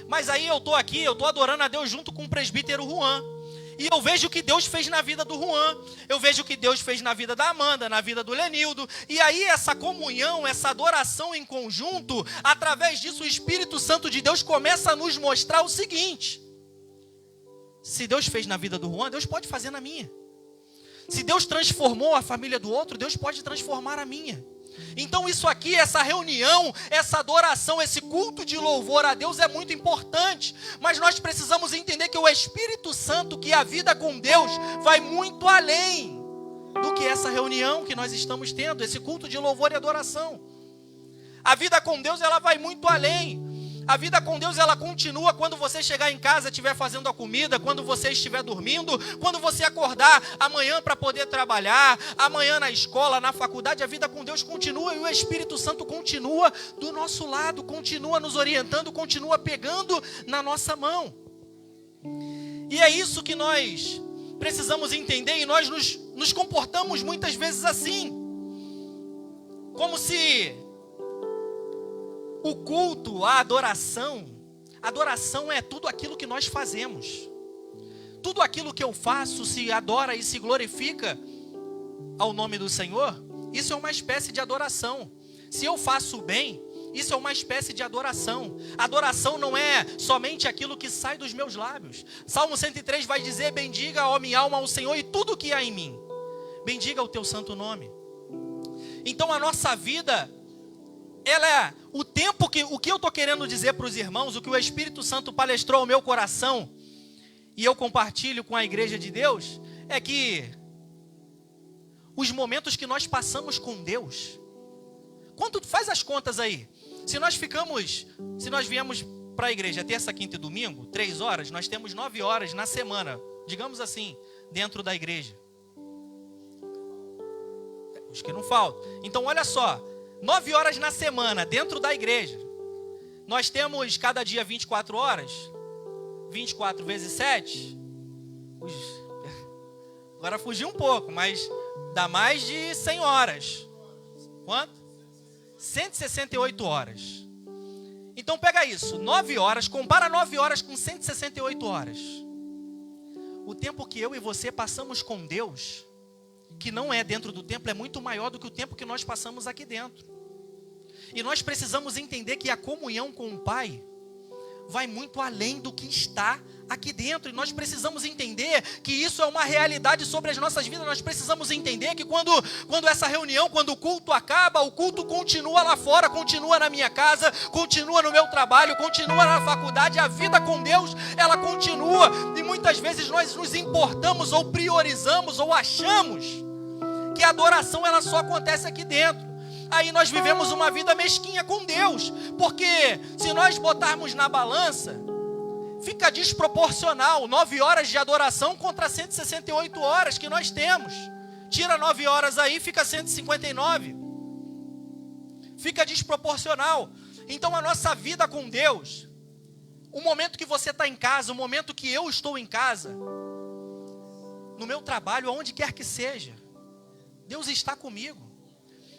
Mas aí eu estou aqui, eu estou adorando a Deus junto com o presbítero Juan. E eu vejo o que Deus fez na vida do Juan, eu vejo o que Deus fez na vida da Amanda, na vida do Lenildo. E aí essa comunhão, essa adoração em conjunto, através disso o Espírito Santo de Deus começa a nos mostrar o seguinte: se Deus fez na vida do Juan, Deus pode fazer na minha. Se Deus transformou a família do outro, Deus pode transformar a minha. Então isso aqui, essa reunião, essa adoração, esse culto de louvor a Deus é muito importante. Mas nós precisamos entender que o Espírito Santo, que a vida com Deus vai muito além do que essa reunião que nós estamos tendo, esse culto de louvor e adoração. A vida com Deus, ela vai muito além. A vida com Deus, ela continua quando você chegar em casa, estiver fazendo a comida, quando você estiver dormindo, quando você acordar amanhã para poder trabalhar, amanhã na escola, na faculdade. A vida com Deus continua e o Espírito Santo continua do nosso lado, continua nos orientando, continua pegando na nossa mão. E é isso que nós precisamos entender, e nós nos comportamos muitas vezes assim, como se o culto, a adoração é tudo aquilo que nós fazemos. Tudo aquilo que eu faço se adora e se glorifica ao nome do Senhor, isso é uma espécie de adoração. Se eu faço bem, isso é uma espécie de adoração. Adoração não é somente aquilo que sai dos meus lábios. Salmo 103 vai dizer: bendiga, ó minha alma, ao Senhor e tudo que há em mim. Bendiga o teu santo nome. Então a nossa vida, ela é o que eu estou querendo dizer para os irmãos, o que o Espírito Santo palestrou ao meu coração, e eu compartilho com a igreja de Deus, é que os momentos que nós passamos com Deus, faz as contas aí, se nós viemos para a igreja terça, quinta e domingo, 3 horas, nós temos 9 horas na semana, digamos assim, dentro da igreja. Acho que não falta. Então olha só, 9 horas na semana, dentro da igreja. Nós temos cada dia 24 horas. 24 vezes 7. Agora fugiu um pouco, mas dá mais de 100 horas. Quanto? 168 horas. Então pega isso, 9 horas, compara 9 horas com 168 horas. O tempo que eu e você passamos com Deus, que não é dentro do templo, é muito maior do que o tempo que nós passamos aqui dentro. E nós precisamos entender que a comunhão com o Pai vai muito além do que está aqui dentro. E nós precisamos entender que isso é uma realidade sobre as nossas vidas. Nós precisamos entender que quando essa reunião, quando o culto acaba, o culto continua lá fora, continua na minha casa, continua no meu trabalho, continua na faculdade. A vida com Deus, ela continua. E muitas vezes nós nos importamos ou priorizamos ou achamos que a adoração ela só acontece aqui dentro. Aí nós vivemos uma vida mesquinha com Deus, porque se nós botarmos na balança, fica desproporcional 9 horas de adoração contra 168 horas que nós temos. Tira 9 horas aí, fica 159. Fica desproporcional. Então a nossa vida com Deus, o momento que você está em casa, o momento que eu estou em casa, no meu trabalho, aonde quer que seja, Deus está comigo.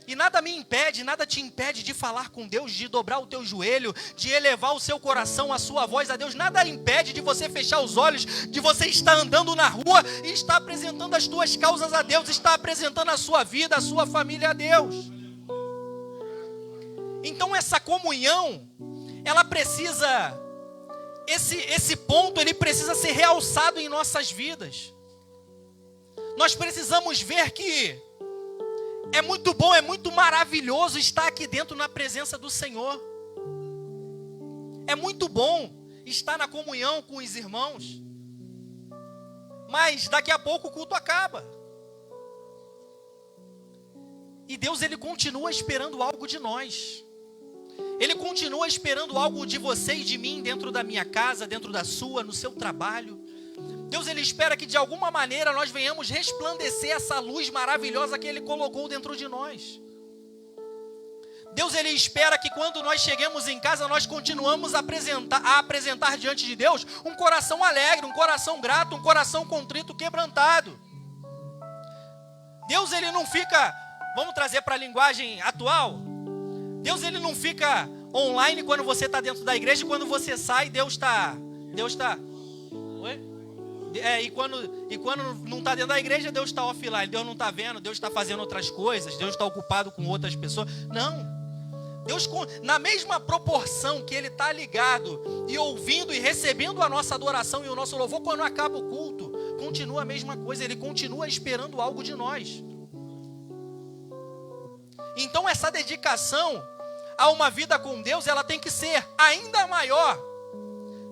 E nada me impede, nada te impede de falar com Deus, de dobrar o teu joelho, de elevar o seu coração, a sua voz a Deus. Nada impede de você fechar os olhos, de você estar andando na rua e estar apresentando as tuas causas a Deus, estar apresentando a sua vida, a sua família a Deus. Então essa comunhão, ela precisa, esse ponto ele precisa ser realçado em nossas vidas. Nós precisamos ver que é muito bom, é muito maravilhoso estar aqui dentro na presença do Senhor. É muito bom estar na comunhão com os irmãos. Mas daqui a pouco o culto acaba. E Deus, Ele continua esperando algo de nós. Ele continua esperando algo de você e de mim dentro da minha casa, dentro da sua, no seu trabalho. Deus, Ele espera que de alguma maneira nós venhamos resplandecer essa luz maravilhosa que Ele colocou dentro de nós. Deus, Ele espera que quando nós cheguemos em casa, nós continuamos a apresentar diante de Deus um coração alegre, um coração grato, um coração contrito, quebrantado. Deus, Ele não fica, vamos trazer para a linguagem atual, Deus, Ele não fica online quando você está dentro da igreja e quando você sai, Deus está... Oi? E quando não está dentro da igreja, Deus está offline, Deus não está vendo, Deus está fazendo outras coisas, Deus está ocupado com outras pessoas. Não, Deus, na mesma proporção que Ele está ligado e ouvindo e recebendo a nossa adoração e o nosso louvor, quando acaba o culto, continua a mesma coisa, Ele continua esperando algo de nós. Então essa dedicação a uma vida com Deus, ela tem que ser ainda maior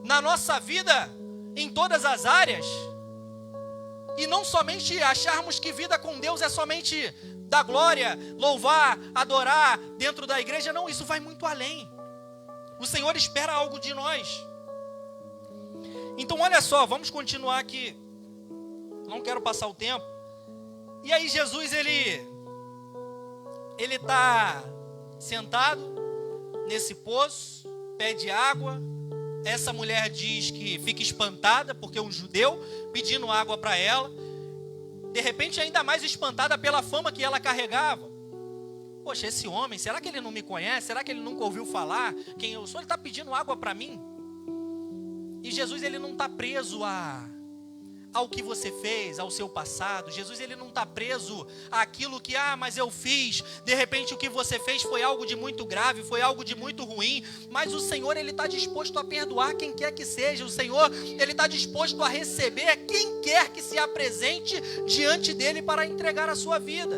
na nossa vida, em todas as áreas, e não somente acharmos que vida com Deus é somente dar glória, louvar, adorar dentro da igreja. Não, isso vai muito além. O Senhor espera algo de nós. Então olha só, vamos continuar aqui, não quero passar o tempo. E aí Jesus, ele está sentado nesse poço, pede água. Essa mulher diz que fica espantada, porque um judeu pedindo água para ela. De repente, ainda mais espantada pela fama que ela carregava. Poxa, esse homem, será que ele não me conhece? Será que ele nunca ouviu falar quem eu sou? Ele está pedindo água para mim. E Jesus, ele não está preso ao que você fez, ao seu passado. Jesus, ele não está preso àquilo que, mas eu fiz. De repente o que você fez foi algo de muito grave, foi algo de muito ruim. Mas o Senhor, ele está disposto a perdoar quem quer que seja. O Senhor, ele está disposto a receber quem quer que se apresente diante dele para entregar a sua vida.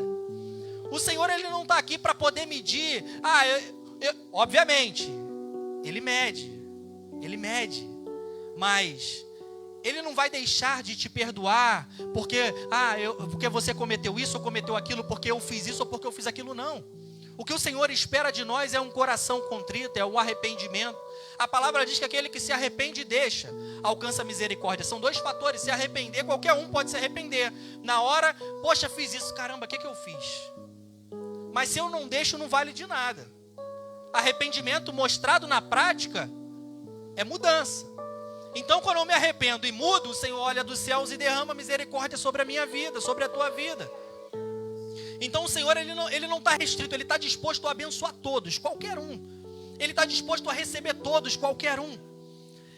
O Senhor, ele não está aqui para poder medir. Obviamente, ele mede, mas Ele não vai deixar de te perdoar porque você cometeu isso ou cometeu aquilo, porque eu fiz isso ou porque eu fiz aquilo, não. O que o Senhor espera de nós é um coração contrito, é um arrependimento. A palavra diz que aquele que se arrepende e deixa, alcança misericórdia. São dois fatores, se arrepender, qualquer um pode se arrepender. Na hora, poxa, fiz isso, caramba, o que eu fiz? Mas se eu não deixo, não vale de nada. Arrependimento mostrado na prática é mudança. Então, quando eu me arrependo e mudo, o Senhor olha dos céus e derrama misericórdia sobre a minha vida, sobre a tua vida. Então, o Senhor, ele não está restrito, Ele está disposto a abençoar todos, qualquer um. Ele está disposto a receber todos, qualquer um.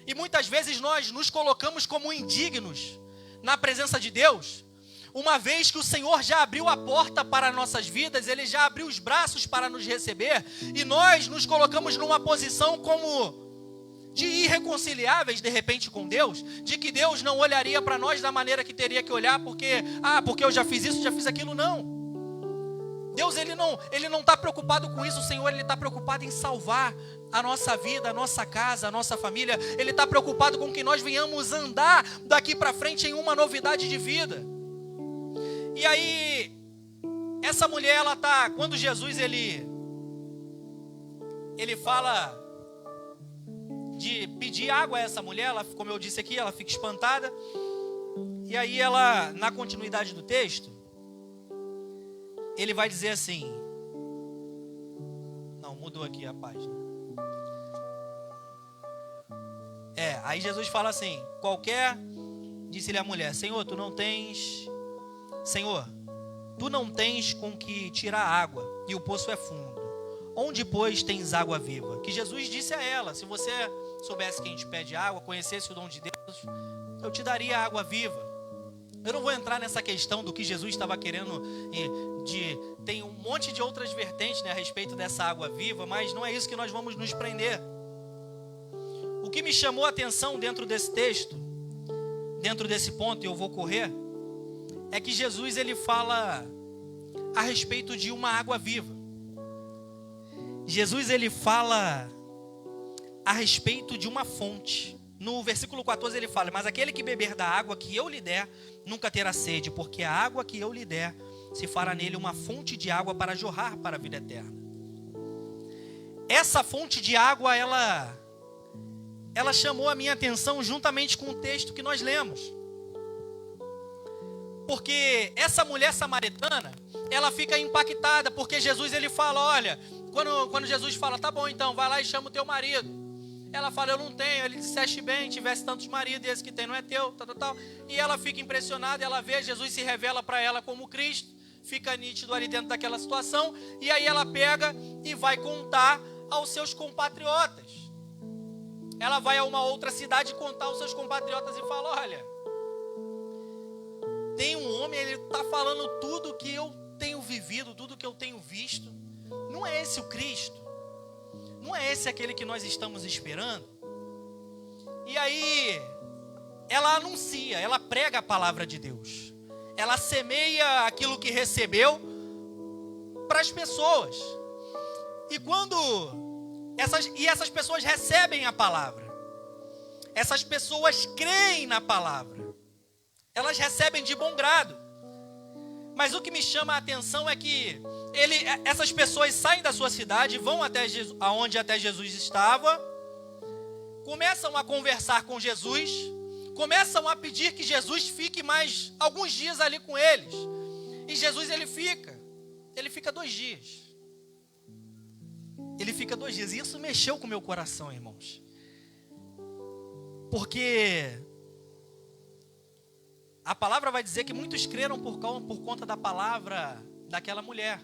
E muitas vezes nós nos colocamos como indignos na presença de Deus, uma vez que o Senhor já abriu a porta para nossas vidas, Ele já abriu os braços para nos receber, e nós nos colocamos numa posição como de irreconciliáveis, de repente, com Deus, de que Deus não olharia para nós da maneira que teria que olhar, porque eu já fiz isso, já fiz aquilo, não. Deus, Ele não está preocupado com isso. O Senhor, Ele está preocupado em salvar a nossa vida, a nossa casa, a nossa família. Ele está preocupado com que nós venhamos andar daqui para frente em uma novidade de vida. E aí, essa mulher, ela está, quando Jesus, ele fala de pedir água a essa mulher, ela, como eu disse aqui, ela fica espantada. E aí ela, na continuidade do texto, ele vai dizer assim, não, mudou aqui a página. Aí Jesus fala assim, disse-lhe a mulher, Senhor, tu não tens com que tirar água, e o poço é fundo. Onde, pois, tens água viva? Que Jesus disse a ela, se você soubesse quem te pede água, conhecesse o dom de Deus, eu te daria água viva. Eu não vou entrar nessa questão do que Jesus estava querendo, tem um monte de outras vertentes, né, a respeito dessa água viva, mas não é isso que nós vamos nos prender. O que me chamou a atenção dentro desse texto, dentro desse ponto, e eu vou correr, é que Jesus, ele fala a respeito de uma água viva. Jesus, ele fala a respeito de uma fonte. No versículo 14 ele fala, mas aquele que beber da água que eu lhe der, nunca terá sede, porque a água que eu lhe der, se fará nele uma fonte de água para jorrar para a vida eterna. Essa fonte de água, ela chamou a minha atenção juntamente com o texto que nós lemos. Porque essa mulher samaritana, ela fica impactada, porque Jesus, ele fala, olha, quando Jesus fala, tá bom então, vai lá e chama o teu marido. Ela fala, eu não tenho. Ele disseste bem, tivesse tantos maridos, e esse que tem não é teu, tal. E ela fica impressionada, ela vê, Jesus se revela para ela como Cristo, fica nítido ali dentro daquela situação, e aí ela pega e vai contar aos seus compatriotas. Ela vai a uma outra cidade contar aos seus compatriotas e fala, olha, tem um homem, ele está falando tudo que eu tenho vivido, tudo que eu tenho visto. Não é esse o Cristo? Não é esse aquele que nós estamos esperando? E aí, ela anuncia, ela prega a palavra de Deus. Ela semeia aquilo que recebeu para as pessoas. E essas pessoas recebem a palavra. Essas pessoas creem na palavra. Elas recebem de bom grado. Mas o que me chama a atenção é que essas pessoas saem da sua cidade, vão aonde até Jesus estava, começam a conversar com Jesus, começam a pedir que Jesus fique mais alguns dias ali com eles. E Jesus, ele fica 2 dias. Ele fica 2 dias. E isso mexeu com o meu coração, irmãos. Porque a palavra vai dizer que muitos creram por conta da palavra daquela mulher.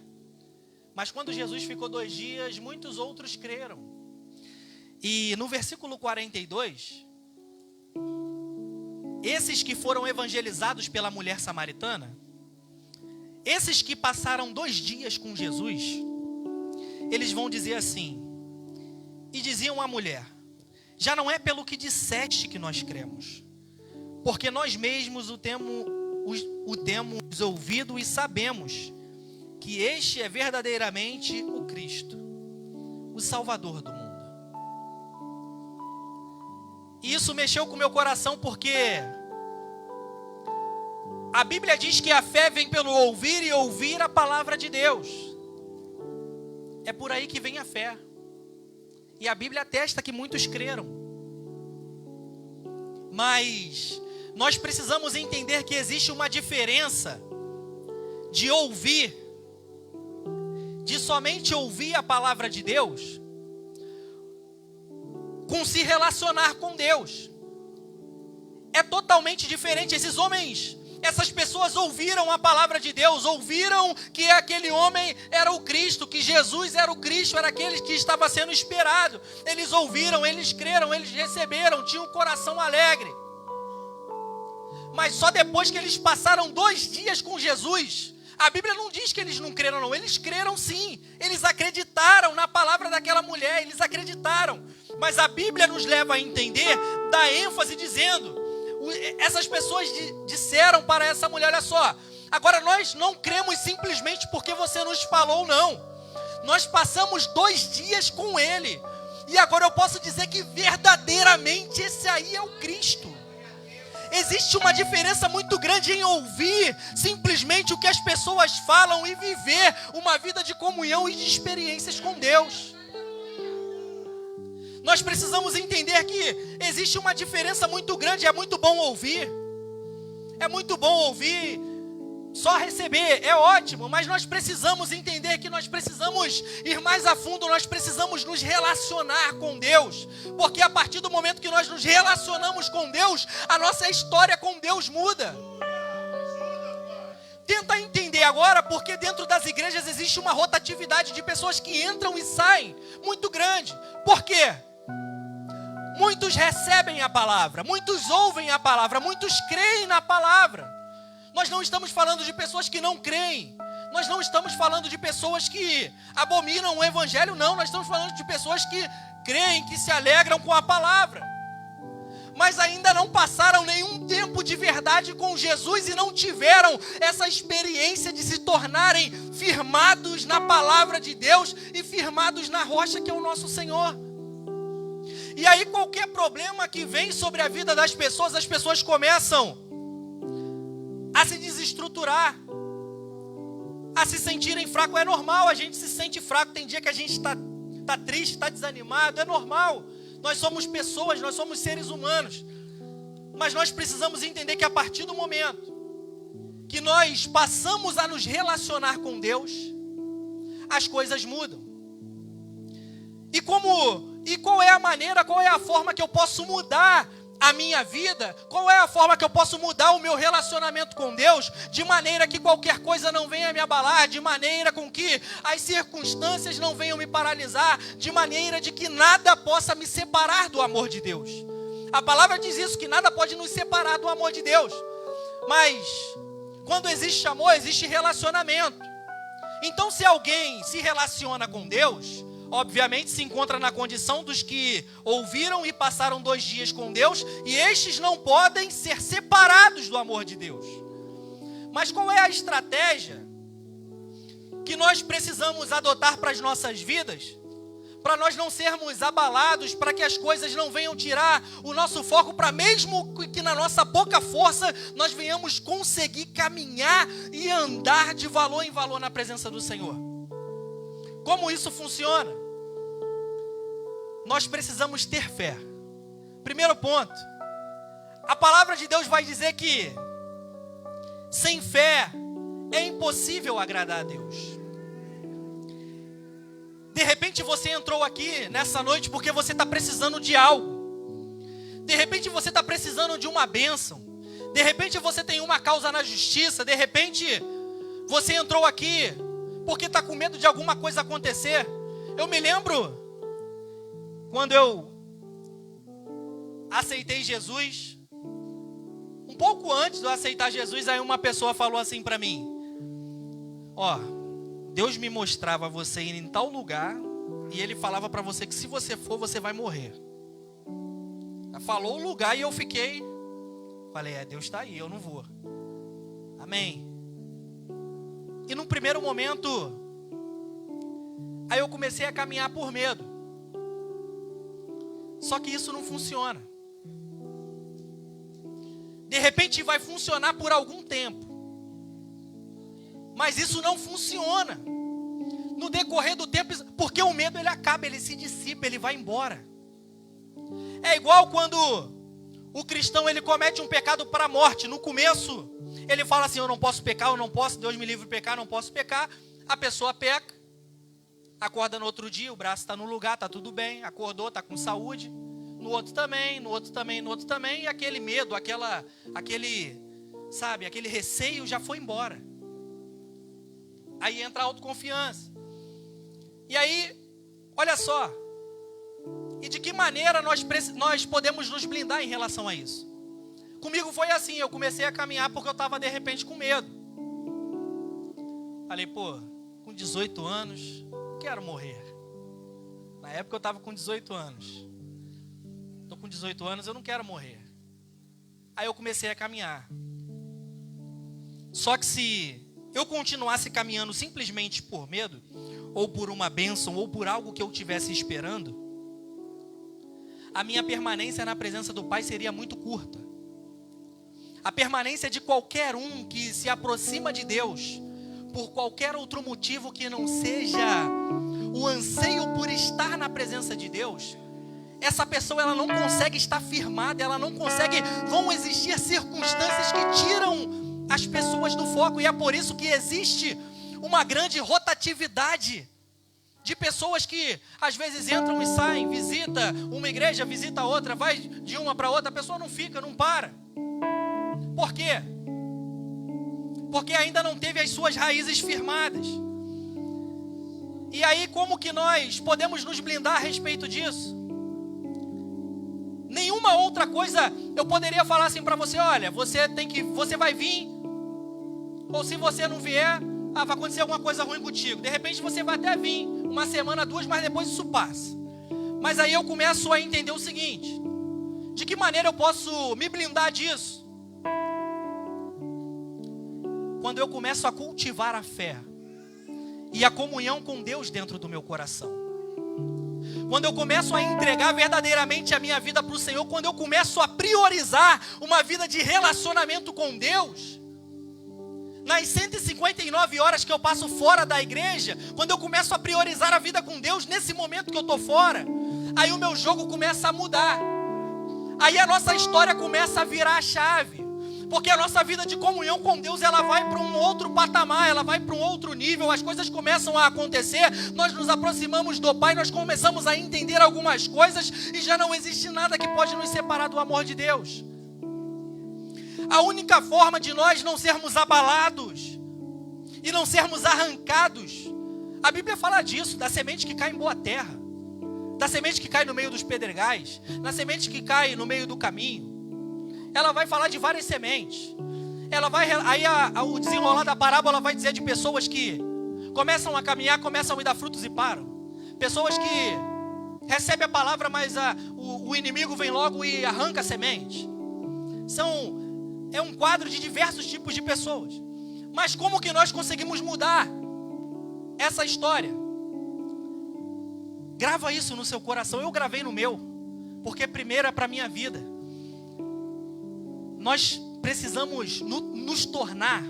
Mas quando Jesus ficou 2 dias, muitos outros creram. E no versículo 42, esses que foram evangelizados pela mulher samaritana, esses que passaram 2 dias com Jesus, eles vão dizer assim, e diziam à mulher, já não é pelo que disseste que nós cremos, porque nós mesmos o temos ouvido e sabemos que este é verdadeiramente o Cristo, o Salvador do mundo. E isso mexeu com o meu coração porque a Bíblia diz que a fé vem pelo ouvir e ouvir a palavra de Deus. É por aí que vem a fé. E a Bíblia atesta que muitos creram. Mas nós precisamos entender que existe uma diferença de ouvir, de somente ouvir a palavra de Deus, com se relacionar com Deus. É totalmente diferente. Esses homens, essas pessoas ouviram a palavra de Deus, ouviram que aquele homem era o Cristo, que Jesus era o Cristo, era aquele que estava sendo esperado. Eles ouviram, eles creram, eles receberam, tinham um coração alegre. Mas só depois que eles passaram 2 dias com Jesus. A Bíblia não diz que eles não creram, não. Eles creram sim. Eles acreditaram na palavra daquela mulher. Eles acreditaram. Mas a Bíblia nos leva a entender, dá ênfase dizendo, essas pessoas disseram para essa mulher, olha só, agora nós não cremos simplesmente porque você nos falou, não. Nós passamos 2 dias com ele. E agora eu posso dizer que verdadeiramente esse aí é o Cristo. Existe uma diferença muito grande em ouvir simplesmente o que as pessoas falam e viver uma vida de comunhão e de experiências com Deus. Nós precisamos entender que existe uma diferença muito grande. É muito bom ouvir. É muito bom ouvir. Só receber é ótimo, mas nós precisamos entender que nós precisamos ir mais a fundo, nós precisamos nos relacionar com Deus, porque a partir do momento que nós nos relacionamos com Deus, a nossa história com Deus muda. Tenta entender agora, porque dentro das igrejas existe uma rotatividade de pessoas que entram e saem muito grande. Por quê? Muitos recebem a palavra, muitos ouvem a palavra, muitos creem na palavra. Nós não estamos falando de pessoas que não creem. Nós não estamos falando de pessoas que abominam o evangelho, não. Nós estamos falando de pessoas que creem, que se alegram com a palavra. Mas ainda não passaram nenhum tempo de verdade com Jesus e não tiveram essa experiência de se tornarem firmados na palavra de Deus e firmados na rocha que é o nosso Senhor. E aí qualquer problema que vem sobre a vida das pessoas, as pessoas começam a se desestruturar, a se sentirem fracos. É normal, a gente se sente fraco. Tem dia que a gente está triste, está desanimado. É normal. Nós somos pessoas, nós somos seres humanos. Mas nós precisamos entender que a partir do momento que nós passamos a nos relacionar com Deus, as coisas mudam. E qual é a maneira, qual é a forma que eu posso mudar a minha vida? Qual é a forma que eu posso mudar o meu relacionamento com Deus, de maneira que qualquer coisa não venha me abalar, de maneira com que as circunstâncias não venham me paralisar, de maneira de que nada possa me separar do amor de Deus? A palavra diz isso, que nada pode nos separar do amor de Deus. Mas quando existe amor, existe relacionamento. Então, se alguém se relaciona com Deus, obviamente se encontra na condição dos que ouviram e passaram 2 dias com Deus, e estes não podem ser separados do amor de Deus. Mas qual é a estratégia que nós precisamos adotar para as nossas vidas, para nós não sermos abalados, para que as coisas não venham tirar o nosso foco, para mesmo que na nossa pouca força nós venhamos conseguir caminhar e andar de valor em valor na presença do Senhor? Como isso funciona? Nós precisamos ter fé. Primeiro ponto, a palavra de Deus vai dizer que sem fé é impossível agradar a Deus. De repente você entrou aqui nessa noite porque você está precisando de algo. De repente você está precisando de uma bênção. De repente você tem uma causa na justiça. De repente você entrou aqui porque está com medo de alguma coisa acontecer. Eu me lembro quando eu aceitei Jesus, um pouco antes de eu aceitar Jesus, aí uma pessoa falou assim para mim: ó, Deus me mostrava você indo em tal lugar e Ele falava para você que se você for, você vai morrer. Ela falou o lugar e eu falei, Deus está aí, eu não vou. Amém. E num primeiro momento, aí eu comecei a caminhar por medo. Só que isso não funciona. De repente vai funcionar por algum tempo. Mas isso não funciona. No decorrer do tempo, porque o medo ele acaba, ele se dissipa, ele vai embora. É igual quando o cristão ele comete um pecado para a morte. No começo, ele fala assim, eu não posso pecar, eu não posso, Deus me livre de pecar, não posso pecar. A pessoa peca, acorda no outro dia, o braço está no lugar, está tudo bem, acordou, está com saúde. No outro também, no outro também, no outro também. E aquele medo, aquele receio já foi embora. Aí entra a autoconfiança. E aí, olha só. E de que maneira nós podemos nos blindar em relação a isso? Comigo foi assim, eu comecei a caminhar porque eu estava de repente com medo. Falei, pô, com 18 anos, não quero morrer. Na época eu estava com 18 anos. Estou com 18 anos, eu não quero morrer. Aí eu comecei a caminhar. Só que se eu continuasse caminhando simplesmente por medo, ou por uma bênção, ou por algo que eu estivesse esperando, a minha permanência na presença do Pai seria muito curta. A permanência de qualquer um que se aproxima de Deus, por qualquer outro motivo que não seja o anseio por estar na presença de Deus, essa pessoa ela não consegue estar firmada, ela não consegue, vão existir circunstâncias que tiram as pessoas do foco, e é por isso que existe uma grande rotatividade de pessoas que às vezes entram e saem, visita uma igreja, visita outra, vai de uma para outra, a pessoa não fica, não para. Por quê? Porque ainda não teve as suas raízes firmadas. E aí como que nós podemos nos blindar a respeito disso? Nenhuma outra coisa eu poderia falar assim para você, olha, você vai vir, ou se você não vier, vai acontecer alguma coisa ruim contigo. De repente você vai até vir, uma semana, duas, mas depois isso passa. Mas aí eu começo a entender o seguinte, de que maneira eu posso me blindar disso? Quando eu começo a cultivar a fé e a comunhão com Deus dentro do meu coração. Quando eu começo a entregar verdadeiramente a minha vida para o Senhor, quando eu começo a priorizar uma vida de relacionamento com Deus, nas 159 horas que eu passo fora da igreja, quando eu começo a priorizar a vida com Deus, nesse momento que eu estou fora, aí o meu jogo começa a mudar. Aí a nossa história começa a virar a chave. Porque a nossa vida de comunhão com Deus, ela vai para um outro patamar, ela vai para um outro nível, as coisas começam a acontecer, nós nos aproximamos do Pai, nós começamos a entender algumas coisas e já não existe nada que pode nos separar do amor de Deus. A única forma de nós não sermos abalados e não sermos arrancados, a Bíblia fala disso, da semente que cai em boa terra, da semente que cai no meio dos pedregais, da semente que cai no meio do caminho. Ela vai falar de várias sementes. Ela vai, aí o desenrolar da parábola vai dizer de pessoas que começam a caminhar, começam a dar frutos e param. Pessoas que recebem a palavra, mas o inimigo vem logo e arranca a semente. É um quadro de diversos tipos de pessoas. Mas como que nós conseguimos mudar essa história? Grava isso no seu coração. Eu gravei no meu, porque primeiro é para a minha vida. Nós precisamos nos tornar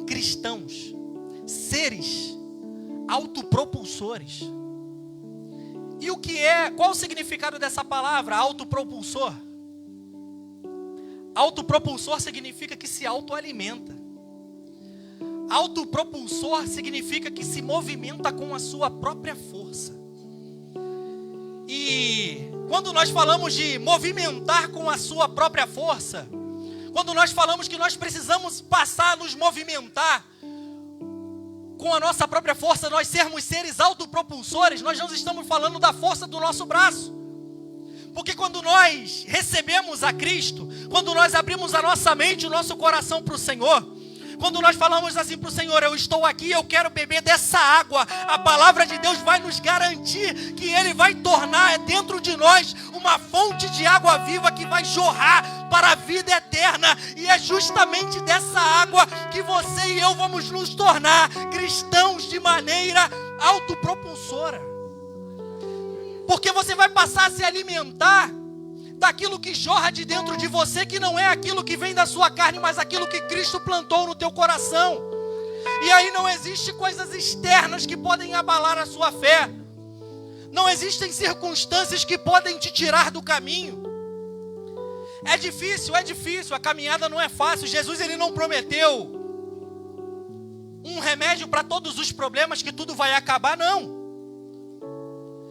cristãos, seres autopropulsores. E qual o significado dessa palavra, autopropulsor? Autopropulsor significa que se autoalimenta. Autopropulsor significa que se movimenta com a sua própria força. E quando nós falamos de movimentar com a sua própria força, quando nós falamos que nós precisamos passar a nos movimentar com a nossa própria força, nós sermos seres autopropulsores, nós não estamos falando da força do nosso braço. Porque quando nós recebemos a Cristo, quando nós abrimos a nossa mente, o nosso coração para o Senhor, quando nós falamos assim para o Senhor, eu estou aqui, eu quero beber dessa água, a palavra de Deus vai nos garantir que Ele vai tornar dentro de nós uma fonte de água viva que vai jorrar para a vida eterna. E é justamente dessa água que você e eu vamos nos tornar cristãos de maneira autopropulsora. Porque você vai passar a se alimentar daquilo que jorra de dentro de você, que não é aquilo que vem da sua carne, mas aquilo que Cristo plantou no teu coração. E aí não existe coisas externas que podem abalar a sua fé. Não existem circunstâncias que podem te tirar do caminho. É difícil, a caminhada não é fácil. Jesus, ele não prometeu um remédio para todos os problemas, que tudo vai acabar, não.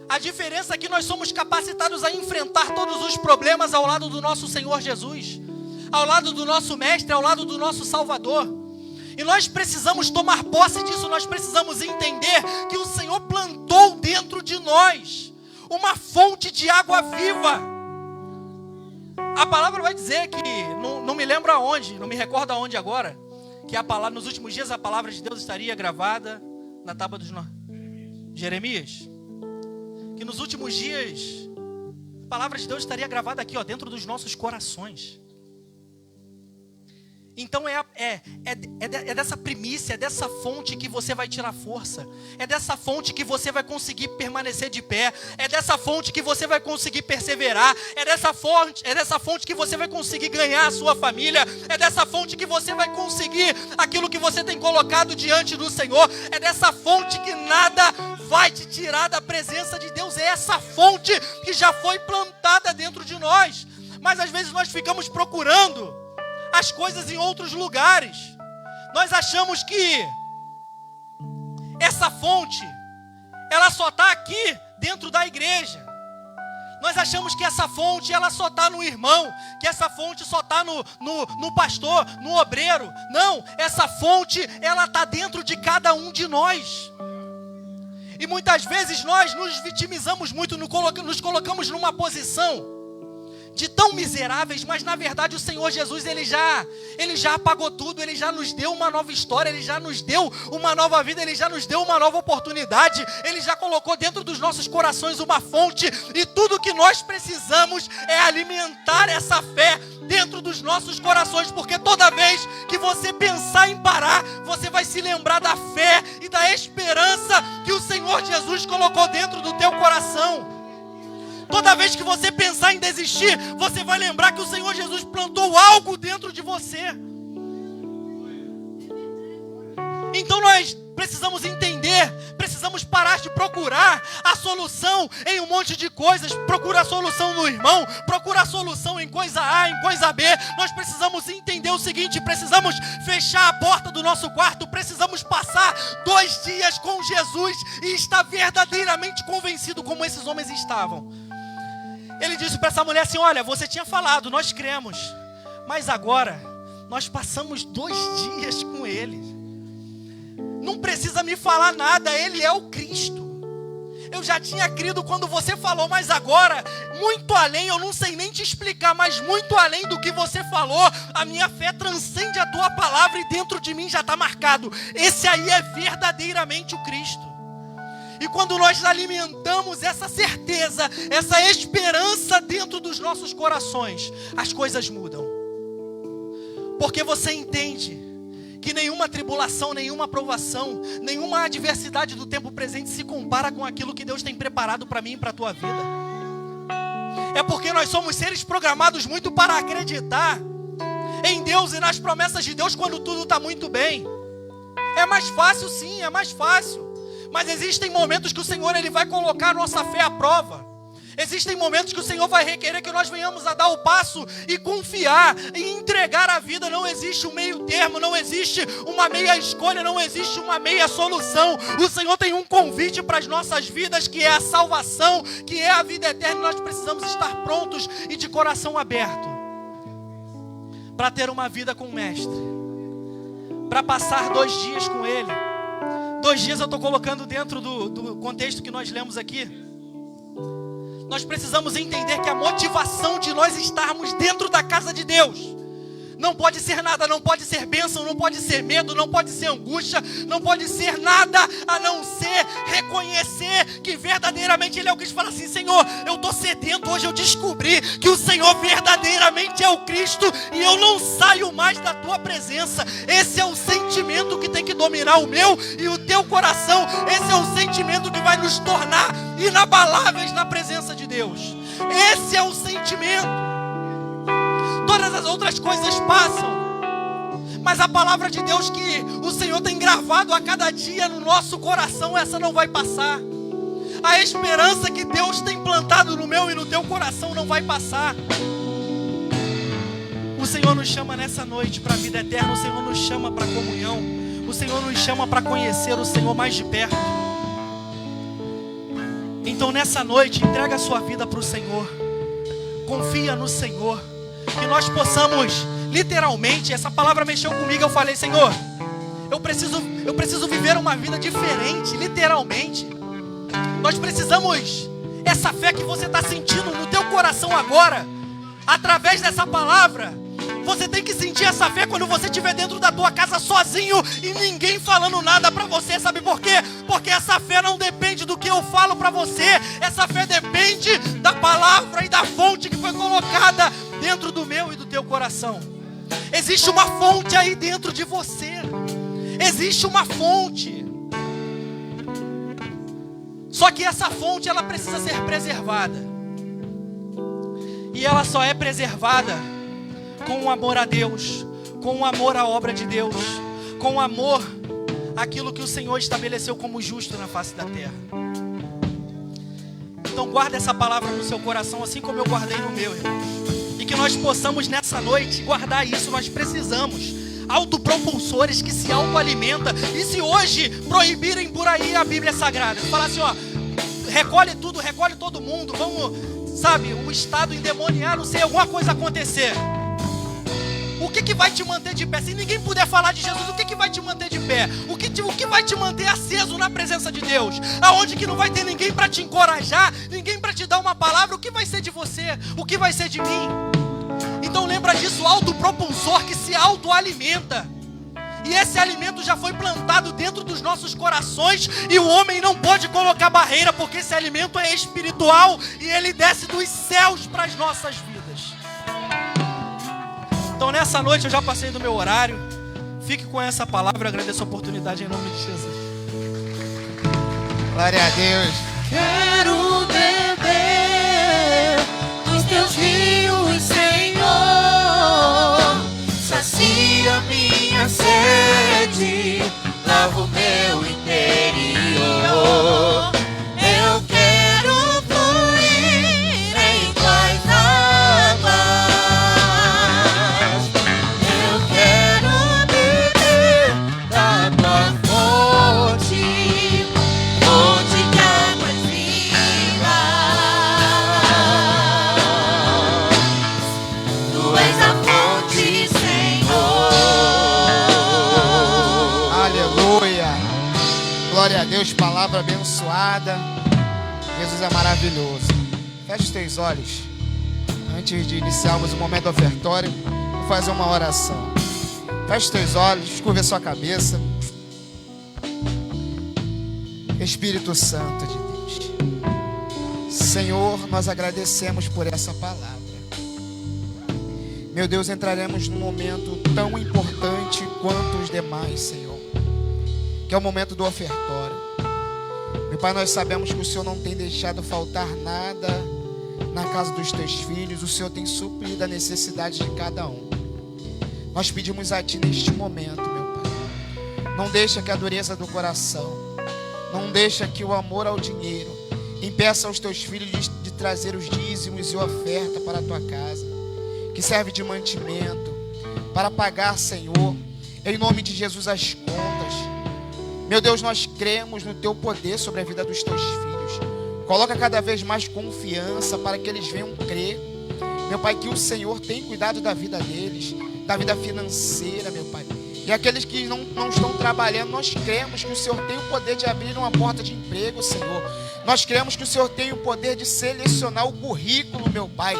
A diferença é que nós somos capacitados a enfrentar todos os problemas ao lado do nosso Senhor Jesus, ao lado do nosso Mestre, ao lado do nosso Salvador. E nós precisamos tomar posse disso, nós precisamos entender que o Senhor plantou dentro de nós uma fonte de água viva. A palavra vai dizer que, não me lembro aonde, não me recordo aonde agora, que a palavra, nos últimos dias a palavra de Deus estaria gravada na tábua dos Jeremias. Que nos últimos dias a palavra de Deus estaria gravada aqui, ó, dentro dos nossos corações. Então é dessa primícia, é dessa fonte que você vai tirar força. É dessa fonte que você vai conseguir permanecer de pé. É dessa fonte que você vai conseguir perseverar. É dessa fonte que você vai conseguir ganhar a sua família. É dessa fonte que você vai conseguir aquilo que você tem colocado diante do Senhor. É dessa fonte que nada vai te tirar da presença de Deus. É essa fonte que já foi plantada dentro de nós. Mas às vezes nós ficamos procurando as coisas em outros lugares. Nós achamos que essa fonte, ela só está aqui dentro da igreja. Nós achamos que essa fonte, ela só está no irmão, que essa fonte só está no pastor, no obreiro. Não, essa fonte, ela está dentro de cada um de nós. E muitas vezes nós nos vitimizamos muito, nos colocamos numa posição de tão miseráveis, mas na verdade o Senhor Jesus, Ele já apagou tudo, Ele já nos deu uma nova história, Ele já nos deu uma nova vida, Ele já nos deu uma nova oportunidade, Ele já colocou dentro dos nossos corações uma fonte, e tudo que nós precisamos é alimentar essa fé dentro dos nossos corações, porque toda vez que você pensar em parar, você vai se lembrar da fé e da esperança que o Senhor Jesus colocou dentro do teu coração. Toda vez que você pensar em desistir, você vai lembrar que o Senhor Jesus plantou algo dentro de você. Então nós precisamos entender, precisamos parar de procurar a solução em um monte de coisas. Procura a solução no irmão, procura a solução em coisa A, em coisa B. Nós precisamos entender o seguinte: precisamos fechar a porta do nosso quarto, precisamos passar 2 dias com Jesus e estar verdadeiramente convencido como esses homens estavam. Ele disse para essa mulher assim: olha, você tinha falado, nós cremos, mas agora nós passamos 2 dias com Ele. Não precisa me falar nada, Ele é o Cristo. Eu já tinha crido quando você falou, mas agora, muito além, eu não sei nem te explicar, mas muito além do que você falou, a minha fé transcende a tua palavra e dentro de mim já está marcado: esse aí é verdadeiramente o Cristo. E quando nós alimentamos essa certeza, essa esperança dentro dos nossos corações, as coisas mudam. Porque você entende que nenhuma tribulação, nenhuma provação, nenhuma adversidade do tempo presente se compara com aquilo que Deus tem preparado para mim e para a tua vida. É porque nós somos seres programados muito para acreditar em Deus e nas promessas de Deus quando tudo está muito bem. É mais fácil, sim, é mais fácil. Mas existem momentos que o Senhor, Ele vai colocar a nossa fé à prova. Existem momentos que o Senhor vai requerer que nós venhamos a dar o passo e confiar, e entregar a vida. Não existe um meio termo, não existe uma meia escolha, não existe uma meia solução. O Senhor tem um convite para as nossas vidas, que é a salvação, que é a vida eterna. Nós precisamos estar prontos e de coração aberto para ter uma vida com o Mestre, para passar 2 dias com Ele. 2 dias eu estou colocando dentro do contexto que nós lemos aqui. Nós precisamos entender que a motivação de nós estarmos dentro da casa de Deus não pode ser nada, não pode ser bênção, não pode ser medo, não pode ser angústia, não pode ser nada a não ser reconhecer que verdadeiramente Ele é o Cristo. Fala assim: Senhor, eu estou sedento, hoje eu descobri que o Senhor verdadeiramente é o Cristo e eu não saio mais da Tua presença. Esse é o sentimento que tem que dominar o meu e o teu coração. Esse é o sentimento que vai nos tornar inabaláveis na presença de Deus. Esse é o sentimento. Todas as outras coisas passam, mas a palavra de Deus que o Senhor tem gravado a cada dia no nosso coração, essa não vai passar. A esperança que Deus tem plantado no meu e no teu coração não vai passar. O Senhor nos chama nessa noite para a vida eterna. O Senhor nos chama para a comunhão. O Senhor nos chama para conhecer o Senhor mais de perto. Então nessa noite, entrega a sua vida para o Senhor. Confia no Senhor. Que nós possamos, literalmente, essa palavra mexeu comigo. Eu falei: Senhor, eu preciso viver uma vida diferente, literalmente. Nós precisamos, essa fé que você está sentindo no teu coração agora, através dessa palavra. Você tem que sentir essa fé quando você estiver dentro da tua casa sozinho e ninguém falando nada para você. Sabe por quê? Porque essa fé não depende do que eu falo para você. Essa fé depende da palavra e da fonte que foi colocada dentro do meu e do teu coração. Existe uma fonte aí dentro de você. Existe uma fonte. Só que essa fonte, ela precisa ser preservada. E ela só é preservada com o amor a Deus, com o amor à obra de Deus, com o amor àquilo que o Senhor estabeleceu como justo na face da terra. Então guarda essa palavra no seu coração, assim como eu guardei no meu, irmãos. E que nós possamos nessa noite guardar isso. Nós precisamos autopropulsores que se autoalimentam. E se hoje proibirem por aí a Bíblia Sagrada, falar assim, ó, recolhe tudo, recolhe todo mundo, vamos, sabe, o Estado endemoniar, não sei, alguma coisa acontecer. O que vai te manter de pé? Se ninguém puder falar de Jesus, o que vai te manter de pé? O que vai te manter aceso na presença de Deus? Aonde que não vai ter ninguém para te encorajar, ninguém para te dar uma palavra, o que vai ser de você? O que vai ser de mim? Então lembra disso, autopropulsor que se autoalimenta. E esse alimento já foi plantado dentro dos nossos corações e o homem não pode colocar barreira, porque esse alimento é espiritual e ele desce dos céus para as nossas vidas. Então nessa noite eu já passei do meu horário. Fique com essa palavra, eu agradeço a oportunidade em nome de Jesus. Glória a Deus. Quero beber dos teus rios, Senhor. Sacia minha sede, lava o meu interior. Eu quero fluir em tuas águas. Eu quero beber da tua fonte, fonte de águas vivas. Tu és a fonte, Senhor. Aleluia. Glória a Deus, palavra abençoada. Jesus é maravilhoso. Feche os teus olhos. Antes de iniciarmos o momento ofertório, vou fazer uma oração. Feche os teus olhos, curva a sua cabeça. Espírito Santo de Deus, Senhor, nós agradecemos por essa palavra. Meu Deus, entraremos num momento tão importante quanto os demais, Senhor, que é o momento do ofertório. Meu Pai, nós sabemos que o Senhor não tem deixado faltar nada na casa dos teus filhos. O Senhor tem suprido a necessidade de cada um. Nós pedimos a Ti neste momento, meu Pai, não deixa que a dureza do coração, não deixa que o amor ao dinheiro impeça aos teus filhos de trazer os dízimos e oferta para a tua casa, que serve de mantimento, para pagar, Senhor, em nome de Jesus, as contas. Meu Deus, nós cremos no teu poder sobre a vida dos teus filhos. Coloca cada vez mais confiança para que eles venham crer, meu Pai, que o Senhor tem cuidado da vida deles, da vida financeira, meu Pai. E aqueles que não estão trabalhando, nós cremos que o Senhor tem o poder de abrir uma porta de emprego, Senhor. Nós cremos que o Senhor tem o poder de selecionar o currículo, meu Pai,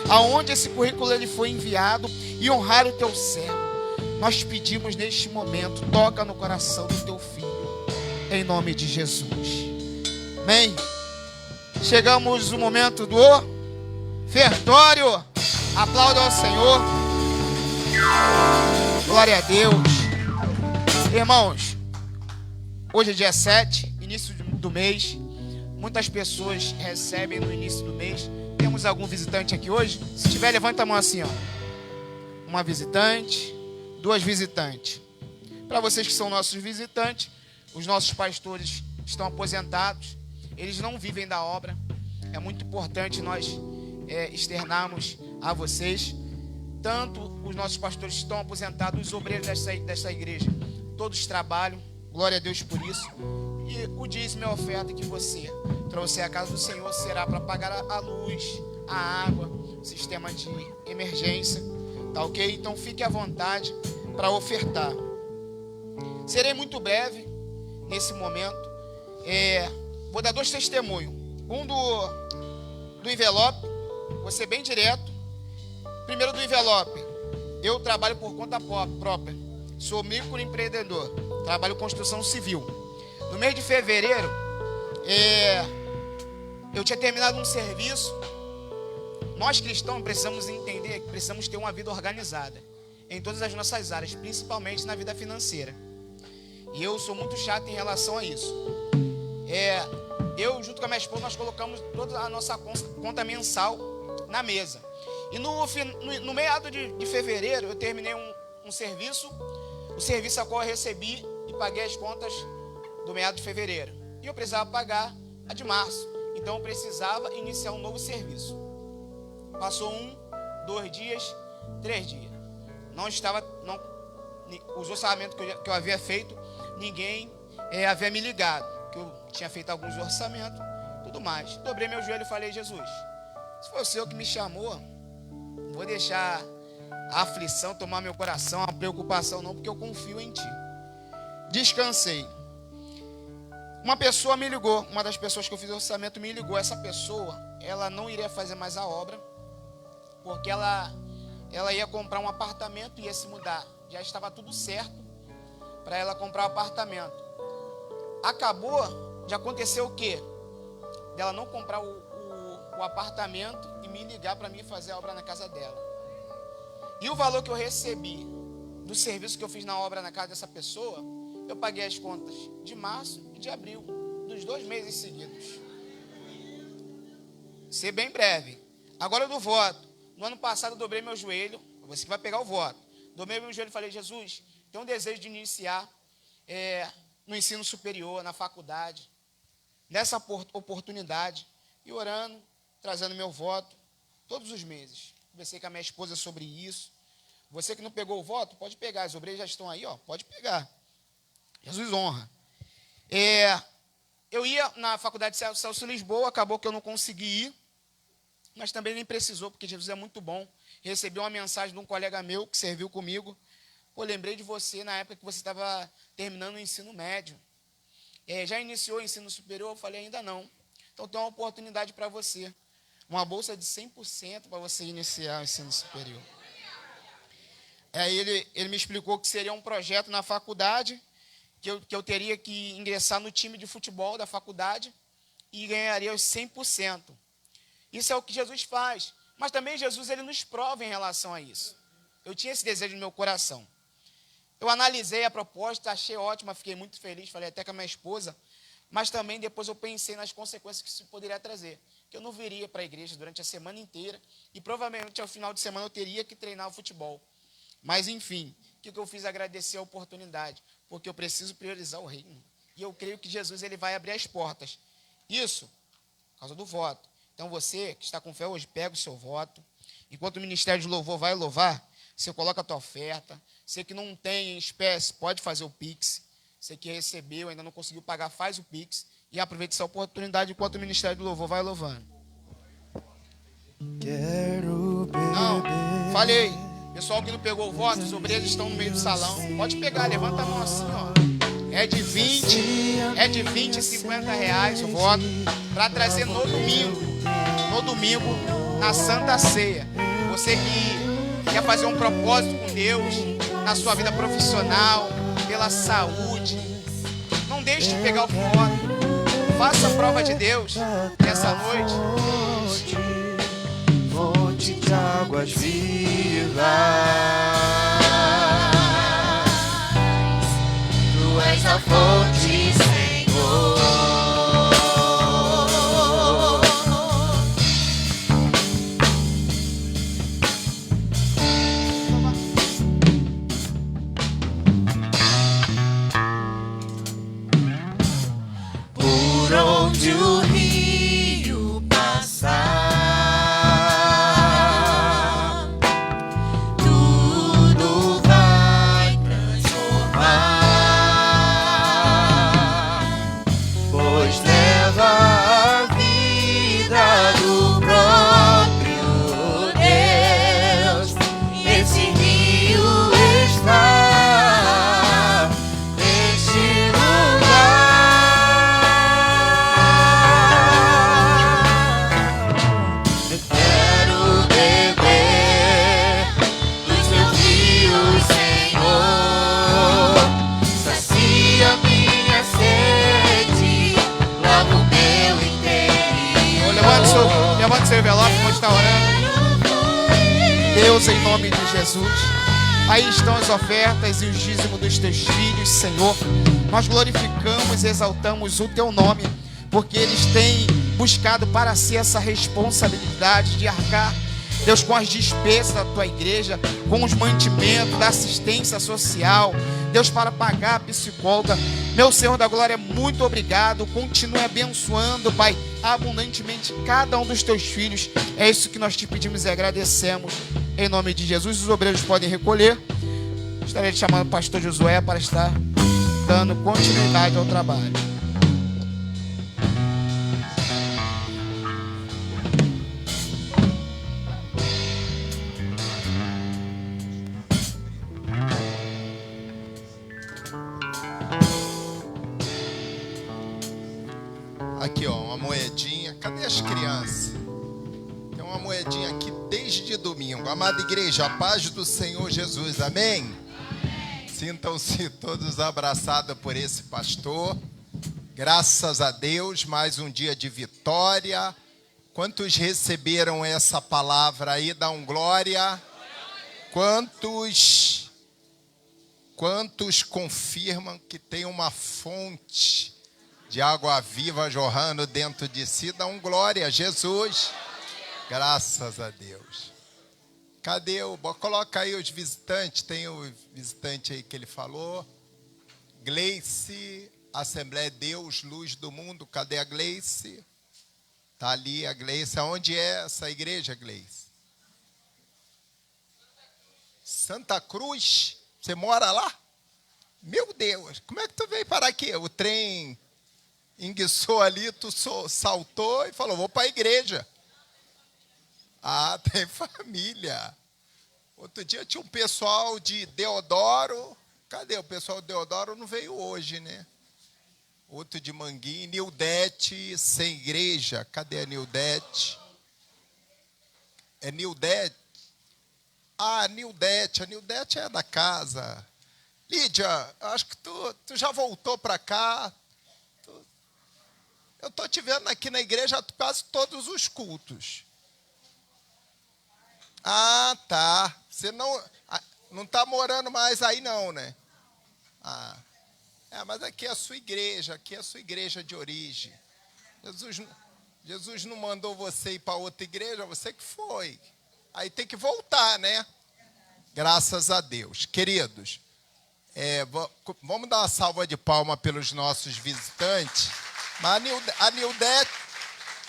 aonde esse currículo ele foi enviado, e honrar o teu servo. Nós pedimos neste momento, toca no coração do teu filho, em nome de Jesus. Amém? Chegamos no momento do ofertório. Aplauda ao Senhor. Glória a Deus. Irmãos, hoje é dia 7, início do mês. Muitas pessoas recebem no início do mês. Temos algum visitante aqui hoje? Se tiver, levanta a mão assim, ó. Uma visitante, 2 visitantes. Para vocês que são nossos visitantes, os nossos pastores estão aposentados. Eles não vivem da obra. É muito importante nós externarmos a vocês. Tanto os nossos pastores estão aposentados, os obreiros dessa igreja, todos trabalham, glória a Deus por isso. E o dízimo é a oferta que você trouxer à casa do Senhor será para pagar a luz, a água, o sistema de emergência, tá ok? Então fique à vontade para ofertar. Serei muito breve nesse momento. Vou dar 2 testemunhos. Um do envelope, vou ser bem direto. Primeiro do envelope. Eu trabalho por conta própria. Sou microempreendedor. Trabalho construção civil. No mês de fevereiro, eu tinha terminado um serviço. Nós cristãos precisamos entender que precisamos ter uma vida organizada em todas as nossas áreas, principalmente na vida financeira. E eu sou muito chato em relação a isso. Eu, junto com a minha esposa, nós colocamos toda a nossa conta mensal na mesa. E no meado de fevereiro, eu terminei um serviço, o serviço a qual eu recebi e paguei as contas do meado de fevereiro. E eu precisava pagar a de março. Então eu precisava iniciar um novo serviço. Passou 1, 2 dias, 3 dias. Os orçamentos que eu havia feito, ninguém havia me ligado. Que eu tinha feito alguns orçamentos, tudo mais. Dobrei meu joelho e falei: Jesus, se foi o Senhor que me chamou, não vou deixar a aflição tomar meu coração, a preocupação não, porque eu confio em Ti. Descansei. Uma pessoa me ligou, uma das pessoas que eu fiz o orçamento me ligou. Essa pessoa, ela não iria fazer mais a obra, porque ela ia comprar um apartamento e ia se mudar. Já estava tudo certo para ela comprar um apartamento. Acabou de acontecer o quê? Dela não comprar o apartamento e me ligar para mim fazer a obra na casa dela. E o valor que eu recebi do serviço que eu fiz na obra na casa dessa pessoa, eu paguei as contas de março e de abril, dos 2 meses seguidos. Ser bem breve. Agora do voto. No ano passado eu dobrei meu joelho. Você que vai pegar o voto. Dobrei meu joelho e falei: Jesus, tenho um desejo de iniciar no ensino superior, na faculdade, nessa oportunidade. E orando, trazendo meu voto todos os meses. Conversei com a minha esposa sobre isso. Você que não pegou o voto, pode pegar. As obreiras já estão aí, pode pegar. Jesus honra. Eu ia na faculdade de Celso Lisboa, acabou que eu não consegui ir, mas também nem precisou, porque Jesus é muito bom. Recebi uma mensagem de um colega meu que serviu comigo. Pô, lembrei de você na época que você estava terminando o ensino médio. Já iniciou o ensino superior? Eu falei: ainda não. Então tem uma oportunidade para você. Uma bolsa de 100% para você iniciar o ensino superior. Aí ele me explicou que seria um projeto na faculdade, que eu teria que ingressar no time de futebol da faculdade e ganharia os 100%. Isso é o que Jesus faz. Mas também Jesus, ele nos prova em relação a isso. Eu tinha esse desejo no meu coração. Eu analisei a proposta, achei ótima, fiquei muito feliz, falei até com a minha esposa, mas também depois eu pensei nas consequências que isso poderia trazer. Que eu não viria para a igreja durante a semana inteira e provavelmente ao final de semana eu teria que treinar o futebol. Mas enfim, o que eu fiz? Agradecer a oportunidade, porque eu preciso priorizar o reino. E eu creio que Jesus, ele vai abrir as portas. Isso por causa do voto. Então você que está com fé hoje, pega o seu voto. Enquanto o Ministério de Louvor vai louvar, você coloca a tua oferta. Você que não tem em espécie, pode fazer o Pix. Você que recebeu, ainda não conseguiu pagar, faz o Pix. E aproveite essa oportunidade enquanto o Ministério do Louvor vai louvando. Não, falei. Pessoal que não pegou o voto, os obreiros estão no meio do salão. Pode pegar, levanta a mão assim, É de 20 e 50 reais o voto, para trazer no domingo, na Santa Ceia. Você que quer fazer um propósito com Deus, na sua vida profissional, pela saúde, não deixe de pegar o voto. Faça a prova de Deus nessa noite. Fonte de águas vivas, Tu és a fonte, Senhor. Por onde o rio passar, Tu Deus, em nome de Jesus. Aí estão as ofertas e os dízimos dos teus filhos, Senhor. Nós glorificamos e exaltamos o teu nome, porque eles têm buscado para si essa responsabilidade de arcar, Deus, com as despesas da tua igreja, com os mantimentos, da assistência social, Deus, para pagar a psicóloga. Meu Senhor da glória, muito obrigado. Continue abençoando, Pai, abundantemente cada um dos teus filhos. É isso que nós te pedimos e agradecemos. Em nome de Jesus, os obreiros podem recolher. Estarei chamando o pastor Josué para estar dando continuidade ao trabalho. Aqui, ó, uma moedinha. Cadê as crianças? Tem uma moedinha aqui desde domingo. Amada igreja, a paz do Senhor Jesus, amém? Sintam-se todos abraçados por esse pastor. Graças a Deus, mais um dia de vitória. Quantos receberam essa palavra aí? Dá um glória. Quantos confirmam que tem uma fonte de água viva jorrando dentro de si? Dá um glória a Jesus. Graças a Deus. Cadê o... Coloca aí os visitantes. Tem o visitante aí que ele falou. Gleice, Assembleia Deus, Luz do Mundo. Cadê a Gleice? Está ali a Gleice. Onde é essa igreja, Gleice? Santa Cruz? Você mora lá? Meu Deus, como é que tu veio parar aqui? O trem enguiçou ali, tu saltou e falou, vou para a igreja. Ah, tem família. Outro dia tinha um pessoal de Deodoro. Cadê o pessoal de Deodoro? Não veio hoje, né? Outro de Manguinho. Nildete, sem igreja. Cadê a Nildete? É Nildete? Ah, Nildete. A Nildete é da casa. Lídia, acho que tu já voltou para cá. Eu estou te vendo aqui na igreja quase todos os cultos. Ah, tá. Você não está morando mais aí não, né? Ah, mas aqui é a sua igreja, aqui é a sua igreja de origem. Jesus não mandou você ir para outra igreja, você que foi. Aí tem que voltar, né? Graças a Deus. Queridos, vamos dar uma salva de palma pelos nossos visitantes. Mas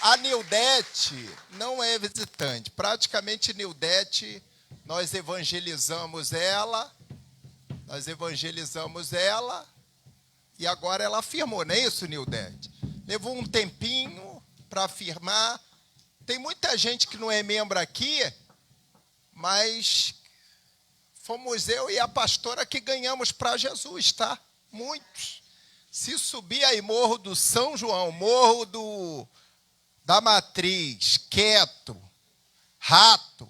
a Nildete não é visitante. Praticamente, Nildete, nós evangelizamos ela, e agora ela afirmou, não é isso, Nildete? Levou um tempinho para afirmar. Tem muita gente que não é membro aqui, mas fomos eu e a pastora que ganhamos para Jesus, tá? Muitos. Se subir aí Morro do São João, Morro da Matriz, Queto, Rato,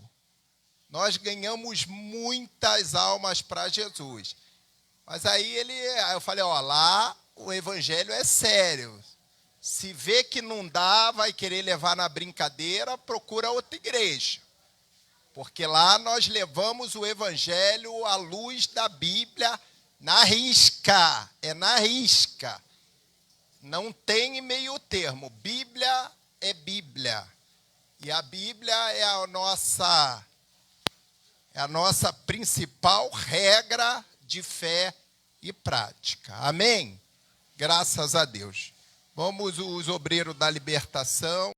nós ganhamos muitas almas para Jesus. Mas aí eu falei, ó, lá o evangelho é sério. Se vê que não dá, vai querer levar na brincadeira, procura outra igreja. Porque lá nós levamos o evangelho à luz da Bíblia, na risca, é na risca. Não tem meio termo. Bíblia é Bíblia. E a Bíblia é a nossa principal regra de fé e prática. Amém? Graças a Deus. Vamos os obreiros da libertação.